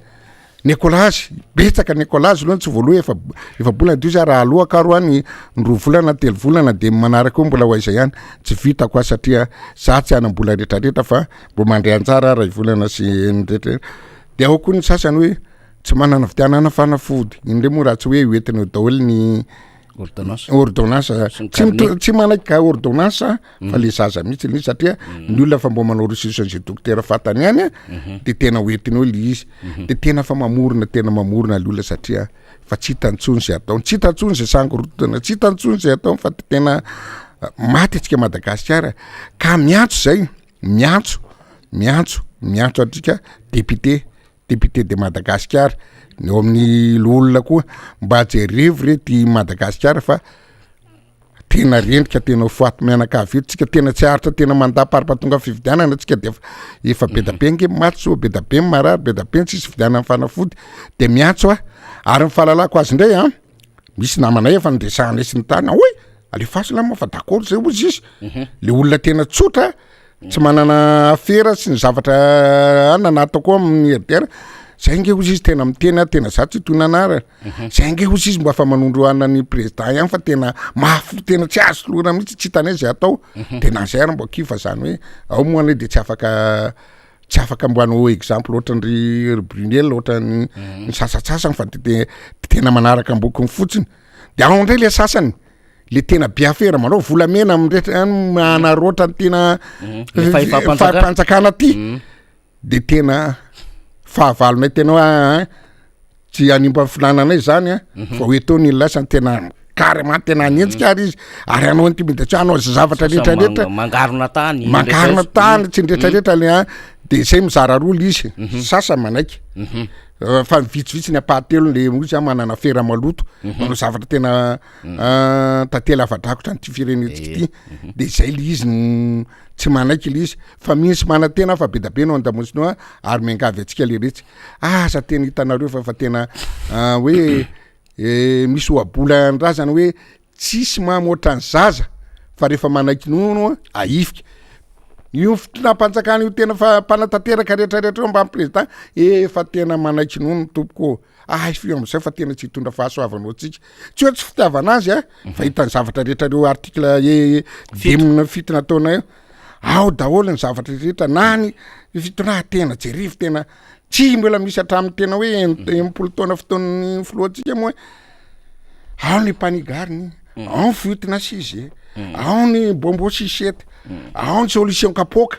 Nikolazy betsaka Nikolazy loha tsy voaloha efa bolana dio za raha aloha ka roany ndro volana telo volana de manaraka koa mbola hoaiza ihany tsy vita koa satria za tsy anambola rehetrarehetra fa mbo mandray anjara ray volana sy rehetra de ao koa ny sasany hoe tsy manana fitianana fanafody indray moa raha tsy hoe hoentina daholo ny ordonnance tsy manaiky ordonnance fa le zaza mihitsy le satria ny olona fa mbo manao recherche zay docteur fatany ihany de tena hoentiny eo le izy de tena fa mamorona le olona satria fa tsy hitantsony zay atao tsy hitantsony zay sangorotana tsy hitantsony zay atao fa tena maty atsika Madagasikara ka miantso zay miantso atsika député de Madagasikara eo amin'ny olona koa mba jerevy rety Madagasikara fa tena rendrika tena foaty mianakavy eto tsika tena tsy haritra tena mandaparipatonga fividianana tsika de efa bedabengy matso bedabe marary bedabe tsisy fidianana fanafody de miantso ary ny fahalalako azy ndray misy namanay efa ndesahanay sy ny tany hoe alefaso lama fa d'accord zay ozy izy le olona tena tsotra tsy manana afera sy ny zavatra nanatao koa amin'ny heridera zay nge ozy izy tena mitena tena za tsy tonanara zay nge ozy izy mba fa manondro anany président ihany fa tena mafy tena tsy azo lona mihitsy tsy hitanay zay atao tena zay ary mbo kifa zany hoe ao moa anay de tsy afaka mbo hanao exemple ohatra ny Brunel ohatra ny sasatsasany fa de tena manaraka ambokiny fotsiny de ao ndray le sasany le tena be afera manao volamena amrehetra manaroatra ny tena fahampanjakana ty de tena fahavalonay tena hoe tsy animba filananay zany fa hoe tao ny lasany tena carrément tena anenjika ary izy ary anao intimidation anao zavatra rehetrarehetra mangarona tany tsy rehetrarehetra le de zay mizara rola izy sasany manaiky fa vitsivitsy ny apahatelo le ozy manana fera maloto manao zavatra tena tatela avadrakotra ny ty firenetsika ty de zay le izy tsy manaiky le izy fa misy manatena fa bedabe no andamosiny ary miangavy atsika le retsy za tena hitanareo fa tena hoe misy oabola andrazana hoe tsisy mamoatra ny zaza fa rehefa manaiky nono aifika io fitonam-panjakana io tena fa mpanatanteraka rehetrarehetra mba président efa tena manaiky nono tompoko fio am'izay fa tena tsy hitondra fahasoavanao tsika tsy hoe tsy fitiavana azy fa hitany zavatra rehetra reo article demina fito nataona io ao daholo ny zavatra rehetra nany fitonahatena jerivy tena tsy mbola misy hatramin'ny tena hoe impolo taona fotoan'ny filohantsika moa ao ny panigariny ao ny fihotina sizy ao ny bombo sisety ao ny solution kapoka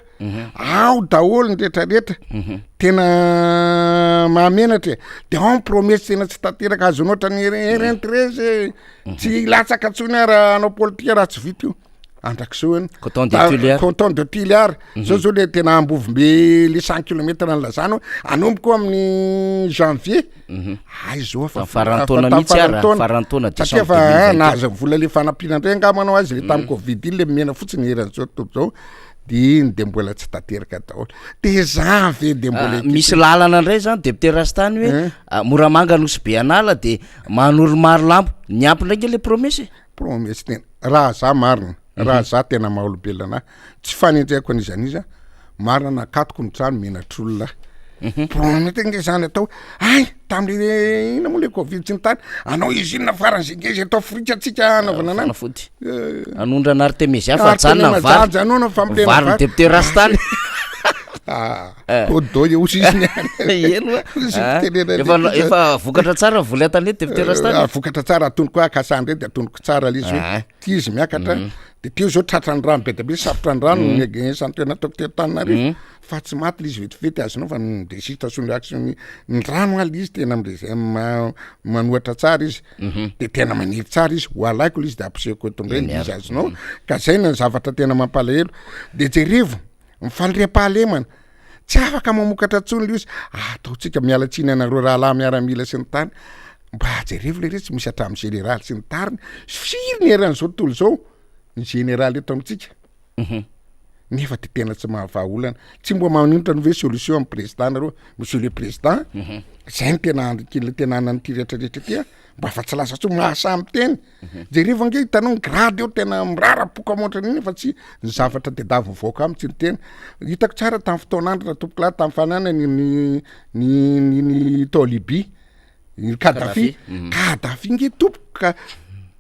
ao daholo ny rehetrarehetra tena mahamenatra de ao ny promesy tena tsy tanteraka azonao ohatra ny rentreze tsy latsaka tsony raha anao politika raha tsy vita io andrakizao canton de Tuileries zao le tena ambovimbe le 100 km ny lazana anomboko amin'ny janvier zao satria fa nahaza vola le fanampiana ndray angamanao azy le tamin'ny covid le mena fotsiny eran'izao tontolo zao de mbola tsy tanteraka daholo de janvier de mbola misy lalana ndray zany député Rastany hoe Moramanga nosy be anala de manoro maro lampo ny ampy ndraiky le promesy tena raha za marina raha za tena mahaolobelona tsy fanendreko an'izaniza marina nakatoko ny trano menatr'olona promete zany atao tamle ina moa le covid tsy ny tany anao izy inona farany zay nge zay atao fritra atsika anaovana fanafody anondra ny Artemisia fa janona vary député Rastany kodo ozy efa vokatra tsara vola tany député Rastany vokatra tsara atondro koa akasandre de atondroko tsara le izy hoe ty izy miakatra de teo zao tratra ny rano be da be safotra ny rano santoena ataoko teo tanina fa tsy maty le izy vetivety azonao fa nidesisitra ny réaction ny rano ale izy tena manohatra tsara izy de tena maniry tsara izy hoalaiko le izy de ampiseko eto ndreny izy azonao ka zay ny zavatra tena mampalahelo de jerevo mifandriam-pahalemana tsy afaka mamokatra tsony le izy ataotsika mialatsiny anareo rahalahy miaramila sy ny tany mba jerevo le rehetra misy hatramin'ny général sy ny tariny firy ny eran'izao tontolo zao ny général eto amitsika nefa de tena tsy mahavaolana tsy mbo maninitra ny hoe solution amin'ny président nareo monsieur le président zay ny tena anany ty rehetrarehetra ty mba fa tsy lasa tso mahasamy teny jereva nge hitanao ny grady eo tena mirarapoka moatra niny fa tsy ny zavatra tedavy mivoaka amy tsy ny tena hitako tsara tamin'ny fotoan'andro raha tompoko lahy tamin'ny fanana ny Taliby Kadhafi nge tompoka ka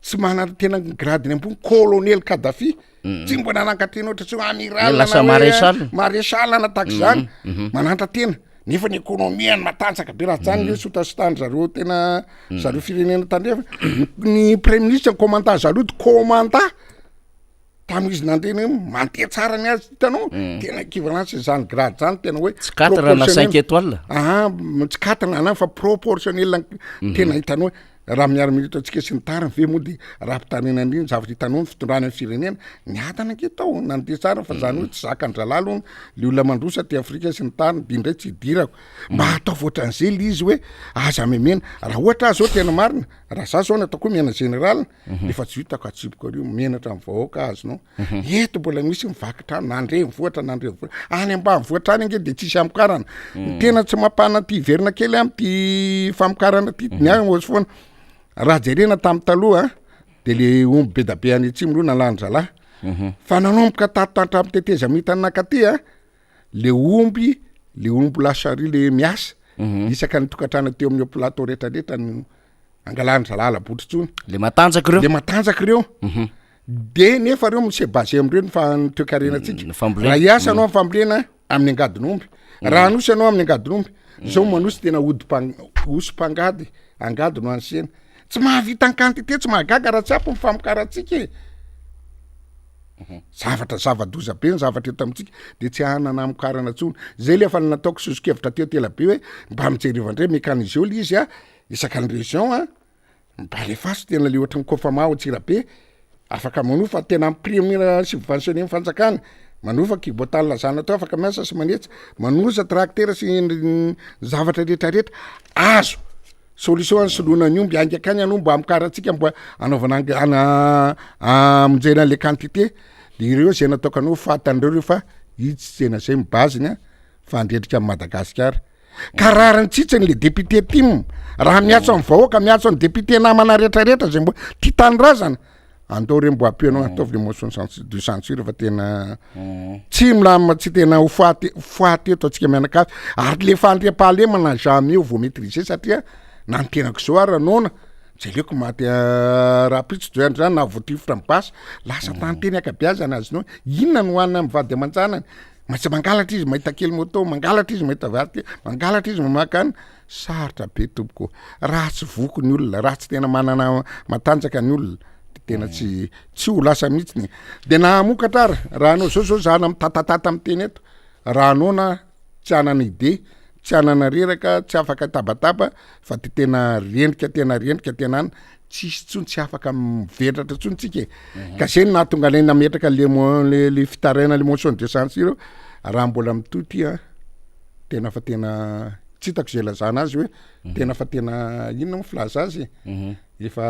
tsy manana tena gradiny ambony colonel Kadhafi tsy mbo nanankatreny ohatra tsy amiral maréchal na tahaka zany manantra tena nefa ny ekonomia ny matanjaka be raha zany sotasotany zareo tena zareo firenena tandrefa ny premier ministre commandant Jaloud commandant tamin'izy nandreny mantea tsara ny azy hitanao tena équivalence zany grade zany tena hoe tsy 4 na 5 étoiles tsy 4 na fa proportionnel tena hitanao raha miara-militra antsika sy ny tariny ve moa de raha mpitanena andriny zavatra hitanao ny fitondrana ny firenena niatana anke tao nandeha tsara fa zany hoe tsy zakandralalo le olona mandrosa ty Afrika sy ny tariny de indray tsy hidirako mba atao voatra an'izay le izy hoe aza memena raha ohatra azy zao tena marina raha za zao natao koa mena général efa tsy hitako atsipoko areo menatra amin'ny vahoaka azonao eto mbola misy mivakitrano nandre mivoatra any ambanivohatra any ange de tsisy amokarana tena tsy mampana ty verina kely am ty famokarana ty niagny ozy foana raha jerena tamin'ny taloha de le omby be da be any atsimo reo nalandra fa nanomboka tatatra amy teteza mitany nakaty le omby lasari le miasa isaka nitokatrana teo amin'ny plateau rehetrarehetra no angalandra lala botritsony le matanjaky reo de nefa reo misy basé amreo fa nitoekarenatsika raha iasa anao fambolena amin'ny angadin'omby raha anosy anao amin'ny angadin'omby zao manosy tena osim-pangady angady no ansena tsy mahavita ny quantité tsy mahagaga raha tsy apo mifamokaratsika zavatra zava-doza be ny zavatra eto amitsika de tsy hanana amokarana tsony zay le efa nataoko sosokevitra teo tela be hoe mba mijerivandray mécanisole izy isaka ny région mba lefaso tena le ohatra ny kofama ao Antsirabe afaka manofa tena premier subventionné fanjakana manofa kibotal lazana tao afaka miasa sy manetsa manosa tracteur sy zavatra rehetrarehetra azo solution soloana ny omby angakany anao mba amokaratsika mba anaovana amonjena le quantité de ireo zay nataoko anao fatan'ireo fa izy tena zay mibaziny fa andredrika amin'ny Madagasikara kararany tsitsiny le député tim raha miatso amin'ny vahoaka miatso amin'ny député namana rehetrarehetra zay mbo ty tanyrazana andao re mbo ampianao ataovy le motion de censure fa tena tsy milamina tsy tena ho foaty eto atsika mianakavy ary le fandriam-pahalemana jamais vo maîtriser satria na ny tenako zao ara nona zay leoko maty raha pitso zay zany na voatifitra mibasa lasa tanteny akabiazana azonao inona no hoanina mivady aman-janany matsy mangalatra izy mahita kely moto mangalatra izy mahita vady mangalatra izy mamakany sarotra be tompoko raha tsy voko ny olona raha tsy tena manana matanjaka ny olona tena tsy ho lasa mihitsy de namokatra raha anao zao zana mitatatata amy teny eto raha anona tsy anana ide tsy anana reraka tsy afaka tabataba fa ty tena rendrika tena tsisy tsony tsy afaka mivetratra tsony tsika ka zay nahatonga lay nametraka le fitaraina le motion de censure raha mbola mitoty tena fa tena tsy hitako zay lazana azy hoe tena fa tena inona mo filaza azy efa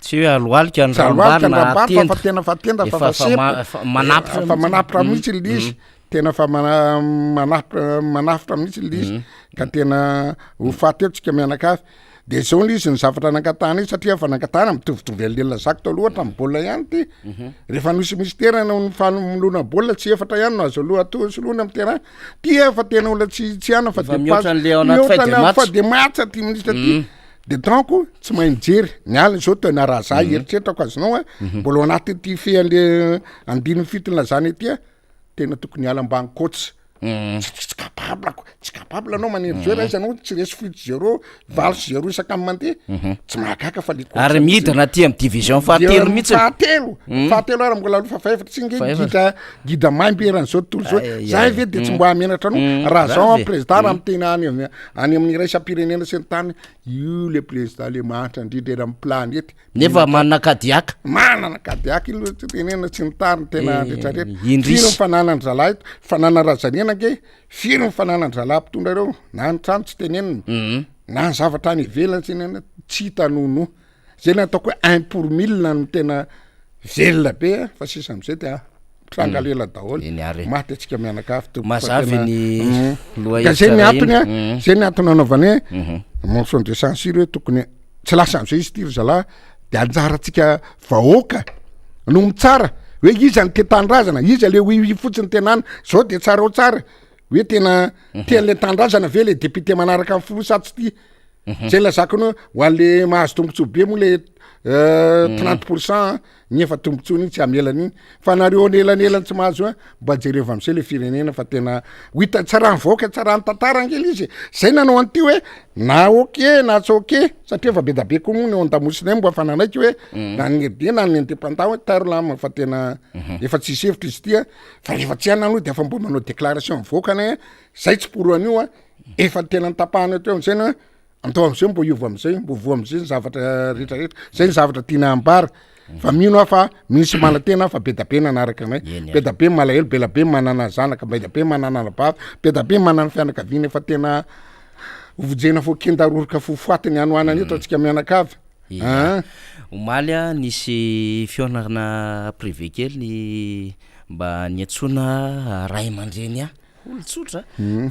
tsy hoe aloalika ny rambana fa tena fa tenda fa manapitra mihitsy le izy tena fa manafitra mihitsy le izy ka tena ho faty etsika mianakavy de zao le izy ny zavatra nankatana izy satria fa nankatana mitovitovy alelona zako tao loatra amin'ny baolina ihany ty rehefa misy mistera no familona baolina tsy efatra ihany no azo aloha atao soloana amin'ny terrain ty efa tena olona tsy ana fa de match ty ministre ty de donc tsy mainjery ny alina zao tena raha za eritreritako azonao mbola anaty ty fe ale andiny fitona zany etya tena tokony ala ambany coach tsy capable anao manery zero izy anao tsy resy fito 0 0 isaka amy mandeha tsy mahagaga fa le ary midina ty amy division fahatelo mihitsy fahatelo ara mbola alofa faefatra tsy nge gida maimberany zao tontolo zao zay ve de tsy mbo amenatra anao raha zao a président amy tena any amin'ny raisam-pirenena sy ny tany io le président le mahatra indrindra amy planety nefa manana kadiaka ilo tenena tsy ny tariny tena retraretra firy mifananany zalahy eto fanana razanena nge firy mifananany zalahy mpitondra reo na ny trano tsy tenenina na ny zavatra any ivelany tsenena tsy hitanono zay ny ataoko hoe 1 pour 1000 no tena velona be fa sisa am'izay de trangalela daholo maty atsika mianakavy mazavy ny zay ny antony zay ny antony anaovany hoe motion de censure hoe tokony tsy lasa am'zay izy ity ry zalahy de anjaratsika vahoaka no mitsara hoe izy any te-tandrazana izy le ho fotsiny tenany zao de tsara ao tsara hoe tena tian'le tandrazana ve le député manaraka amin'ny filosatsy ty zay lazako no ho an'le mahazo tombontsoa be moa le 30% ny efa tombontsoa iny tsy amelan'iny fa nareo anelanelany tsy mahazo a mba jereva am'zay le firenena fa tena ho hita tsara mivoaka tsara ny tantara angely izy zay nanao an'ity hoe na oke na tsy oke satria fa be da be koa moa ny ao an-damosina mba fananaiky hoe na ny RD na ny indépendant hoe tarlama fa tena efa tsisy hevitra izy ity fa rehefa tsy hana aloha de efa mbo manao déclaration mivoakana zay tsy pour an'io efa tena nitapahana teo am'zay na antao am'zay mbo iovo am'zay mbo vo am'zay ny zavatra rehetrarehetra zay ny zavatra tiana ambara fa mino fa misy malatena fa be da be nanaraka anay be da be malahelo be la be manana zanaka be da be manana bava be da be manana fianakaviana efa tena vojena fo kendaroroka fofoatiny anoanany eto atsika mianakavy omaly nisy fionana privé kely mba niatsona ray aman-dreny olotsotra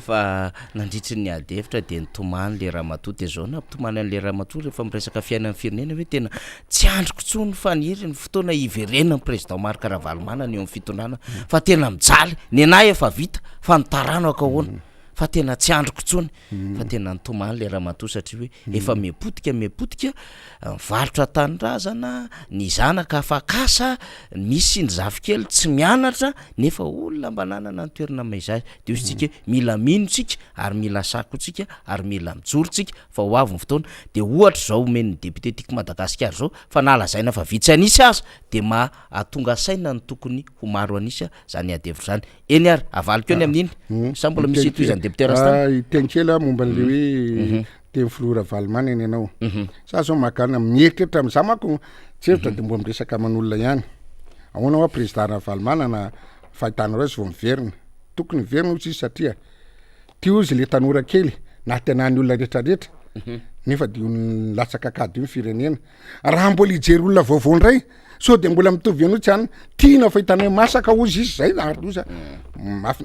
fa nandritry ny ady hevitra de nitomany le ramatoa de zao na mpitomany an'le ramatoa rehefa miresaka fiainan'ny firenena hoe tena tsy androko tsony faniry ny fotoana iverenany président Marc Ravalomanana eo amin'ny fitonana fa tena mijaly ny anahy efa vita fa nitarano akahoana fa tena tsy androko tsony fa tena nitomany le ramatoa satria hoe efa mipotika mivarotra tanindrazana ny zanaka afakasa misy ny zafikely tsy mianatra nefa olona mbananana ny toerana maizay de izy tsika mila minotsika ary mila sakotsika ary mila mijorontsika fa ho avy ny fotoana de ohatra zao omeny député tiako Madagasikara zao fa nalazaina fa vitsy anisy aza de atonga saina ny tokony ho maro anisy zany adevitra zany eny ary avaliko eny amin'iny sa mbola misy toy zany député rastany tenkela momba an'le hoe teny Flora Valmana eny ianao sa zao makana mieritretra am'za mako tsy hevitra de mbo miresaka man'olona ihany ahoana hoa président Ravalomanana fahitanareo azy vao miverina tokony miverina izy satria tio izy le tanora kely na tena ny olona rehetrarehetra nefa de latsaka akady io firenena raha mbola ijery olona vaovao ndray so de mbola mitovy anao tsy any tiana fahitana masaka ozy izy zay aroza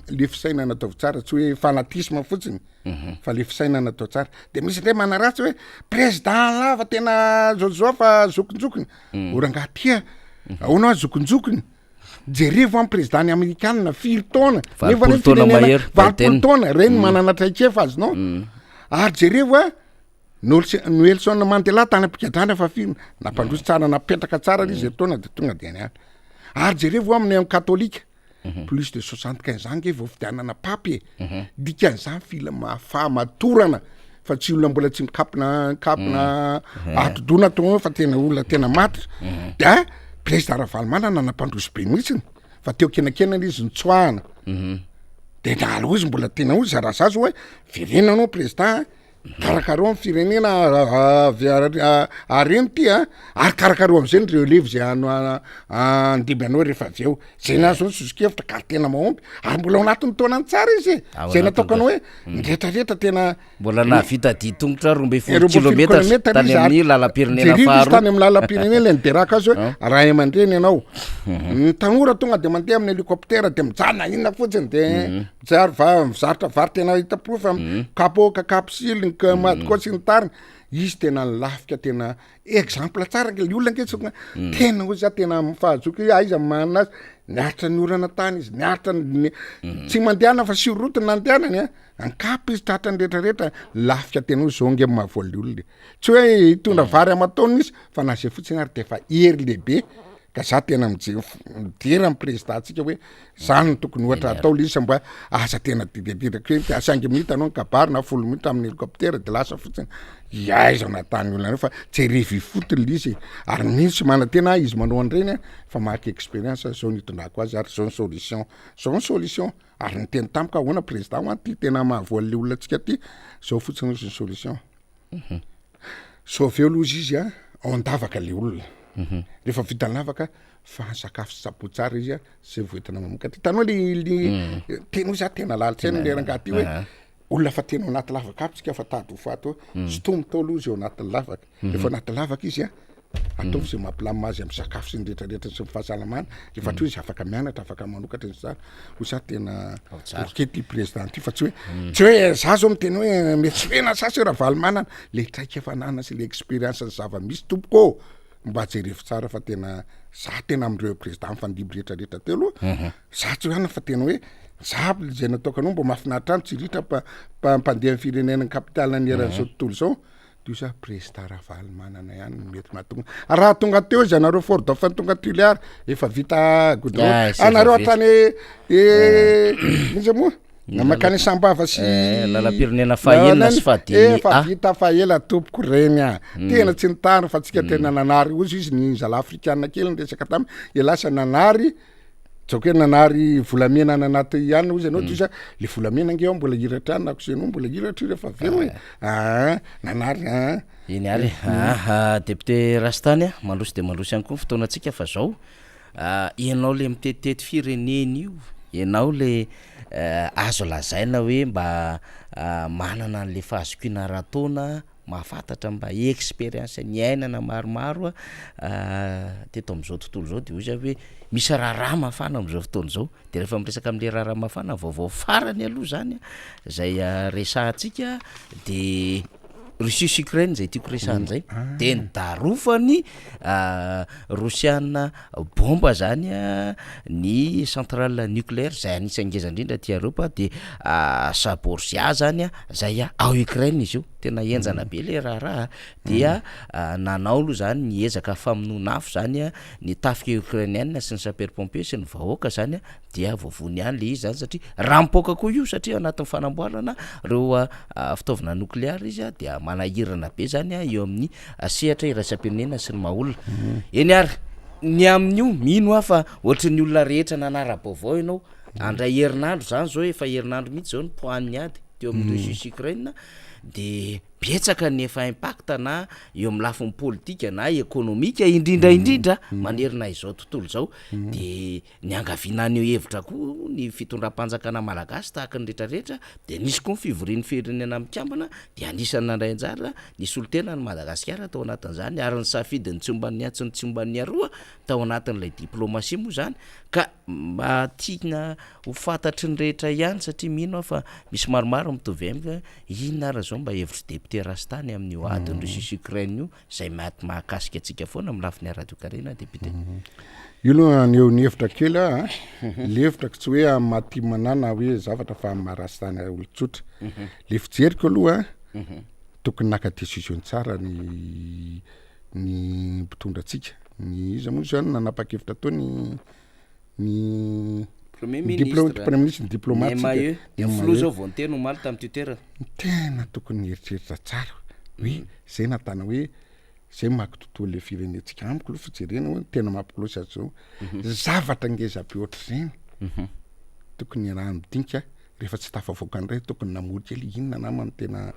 le fisaina natao tsara tsy hoe fanatisme fotsiny fa le fisaina natao tsara de misy ndray manaratsy hoe président lava tena zozoa fa zokonjokony orangatia ahoana zokonjokony jerevo amin'ny président ny amerikanina 4 taona nefa ny firenena 20 taona reny manana traikefa azy no ary jerevo Nelson Mandela tany ampigadrana fa firy nampandroso tsara napetraka tsara izy taona de tonga de any ary jerevo amin'ny katolika plus de 75 ans nge vao fidianana papy dikan'izany filma fahamatorana fa tsy olona mbola tsy mikapina atodona to fa tena olona tena matitra de président Ravalomanana nampandroso be mihitsiny fa teo kenakenana izy nitsoahana de nalo izy mbola tena ozy raha zazo hoe firenanao président karakaro amin'ny firenena areny ty ary karakaro am'zay ny relève zay andimby anao rehefa avy eo zay nazo sozokevitra ka tena mahomby ary mbola ao anatin'ny taonany tsara izy zay nataoko anao hoe rehetrarehetra tena mbola navita ditongotra 12 kilomètre tany amin'ny lalam-pirenena faharoa tany amin'ny lalam-pirenena le nideraka azy hoe raha aman-dreny ianao ny tanora tonga de mandeha amin'ny hélicoptère de mijanona inona fotsiny de mijaly mizarotra vary tena hitapo fa kapoka kapsily madikotsy ny tariny izy tena lafika tena exemple tsara le olona nketsy tena ozy tena mifahazoky aiza manana niaritra ny orana tany izy niaritra tsy mandehana fa sirotiny nandehanany ankapy izy tratra ny rehetrarehetra lafika tena ozy zao nge mahavoaly olona tsy hoe hitondra vary amataony izy fa nazay fotsiny ary de fa hery lehibe ka za tena mijery amin'ny président atsika hoe zany tokony ohatra atao le izy mba asa tena dididiraka hoe 5 minutes anao kabary na 10 minutes amin'ny hélicoptère de lasa fotsiny aiza natany olona fa jerevi fotony le izy ary misy manatena izy manao an'ireny fa mahaky expérience zao nitondrako azy ary zao ny solution ary ny teny tampoka ahoana président ho ty tena mahavoaly le olona atsika ty zao fotsiny izy ny solution sauve aloha izy ao andavaka le olona rehefa vita lavaka fa sakafo sapo tsara izy zay voentina mamoka ty tanao le tena za tena lalitsaina le rangaty hoe olona fa tena anaty lavaka aby tsika fa tady ho fato sotomy tao aloha izy ao anaty lavaka rehefa anaty lavaka izy ataovy zay mampilamy azy amy sakafo sy ny rehetrarehetra sy fahasalamana efa tsy hoe izy afaka mianatra afaka manokatra ny sara ho sa tena orkety président ty fa tsy hoe za zao miteny hoe metsifena sasy raha valimanana le traika efanana sy le expérience ny zava-misy tompoko mba jerevy tsara fa tena za tena am'ireo président mifandiby rehetrarehetra telo za tsy hoana fa tena hoe za zay nataoka anao mba mahafinaritra any tsy ritra mpandeha ny firenenany capitale ny eran'izao tontolo zao dio sa président raha valimanana ihany mety mahatonga raha tonga teo izy anareo fort dauphin tonga tuliary efa vita goudron anareo atrany izy moa namakany sambava sy lalam-pirenena fahelina sy fa vita fahela tompoko reny tena tsy nitary fa tsika tena nanary ozy izy ny zala afrikanina kely nyresaka tamy lasa nanary tsako hoe nanary volamena nanaty ihany ozy anao sa le volamena nge ao mbola hiratra any nakosenao mbola hiratra rehefa velo hoe nanary iny ary député Rastany mandrosy de mandrosy ihany koa fotoanatsika fa zao ianao le mitetitety firenena io ianao le azo lazaina hoe mba manana an'le fahazokoina rataona mahafantatra mba expérience ny ainana maromaro teto am'izao tontolo zao de ozy hoe misy raharaha mafana am'izao fotoana zao de rehefa miresaka am'le raharaha mafana vaovao farany aloha zany zay resahantsika de Russie sy Ukraine zay tiako resahany zay de nidarofany Rosiana bomba zany ny centrale nucléaire zay anisany ngeza indrindra ty Eropa de Zaporizhia zany zay ao Ukraine izy io tena enjana be le raharaha dia nanao aloha zany niezaka famonoana afo zany ny tafika ukrainienne sy ny sapeur-pompier sy ny vahoaka zany dia voavony ihany le izy zany satria raha mipoaka koa io satria anatin'ny fanamboarana reo fitaovana nucléaire izy dia manahirana be zany eo amin'ny sehatra iraisam-pirenena sy ny maolona eny ary ny amin'io mino afa ohatry ny olona rehetra nanara-baovao ianao andray herinandro zany zao efa herinandro mihitsy zao ny poan'ny ady teo amin'ny Russie sy Ukraine de betsaka ny efa impact na eo amin'ny lafiny politika na ekonomika indrindra manerina izao tontolo zao de ny angavinany eo hevitra koa ny fitondram-panjakana malagasy tahaka ny rehetrarehetra de nisy koa ny fivorian'ny firenena mikambana de anisany nandray anjara ny solotena ny Madagasikara tao anatin'izany ary ny safidiny tsy omban'ny atsy ny tsy omban'ny aroa tao anatin'ilay diplomasia moa zany ka mba tiana ho fantatry ny rehetra ihany satria mino fa misy maromaro mitovy amika inona ara zao mba hevitry député Rastany amin'io adiny Russie sy Ukraine io zay maty mahakasika atsika foana amin'ny lafiny Radio Karena député io aloha ny eo ny hevitra kely le hevitrako tsy hoe maty manana hoe zavatra fa marastany olotsotra le fijeriko aloha tokony naka décision tsara ny mpitondra atsika ny izy moa zany nanapa-kevitra tao ny premier ministre diplomatique flo zao vao nteno omaly tamin'ny Twitter tena tokony eritreritra tsara hoe zay natana hoe zay maky tontolo le firenetsika amiko aloha fijerena hoe tena mampikolosy azy zao zavatra ngeza be ohatry zeny tokony raha midinika rehefa tsy tafavoaka an'iray tokony namory kely inona namany tena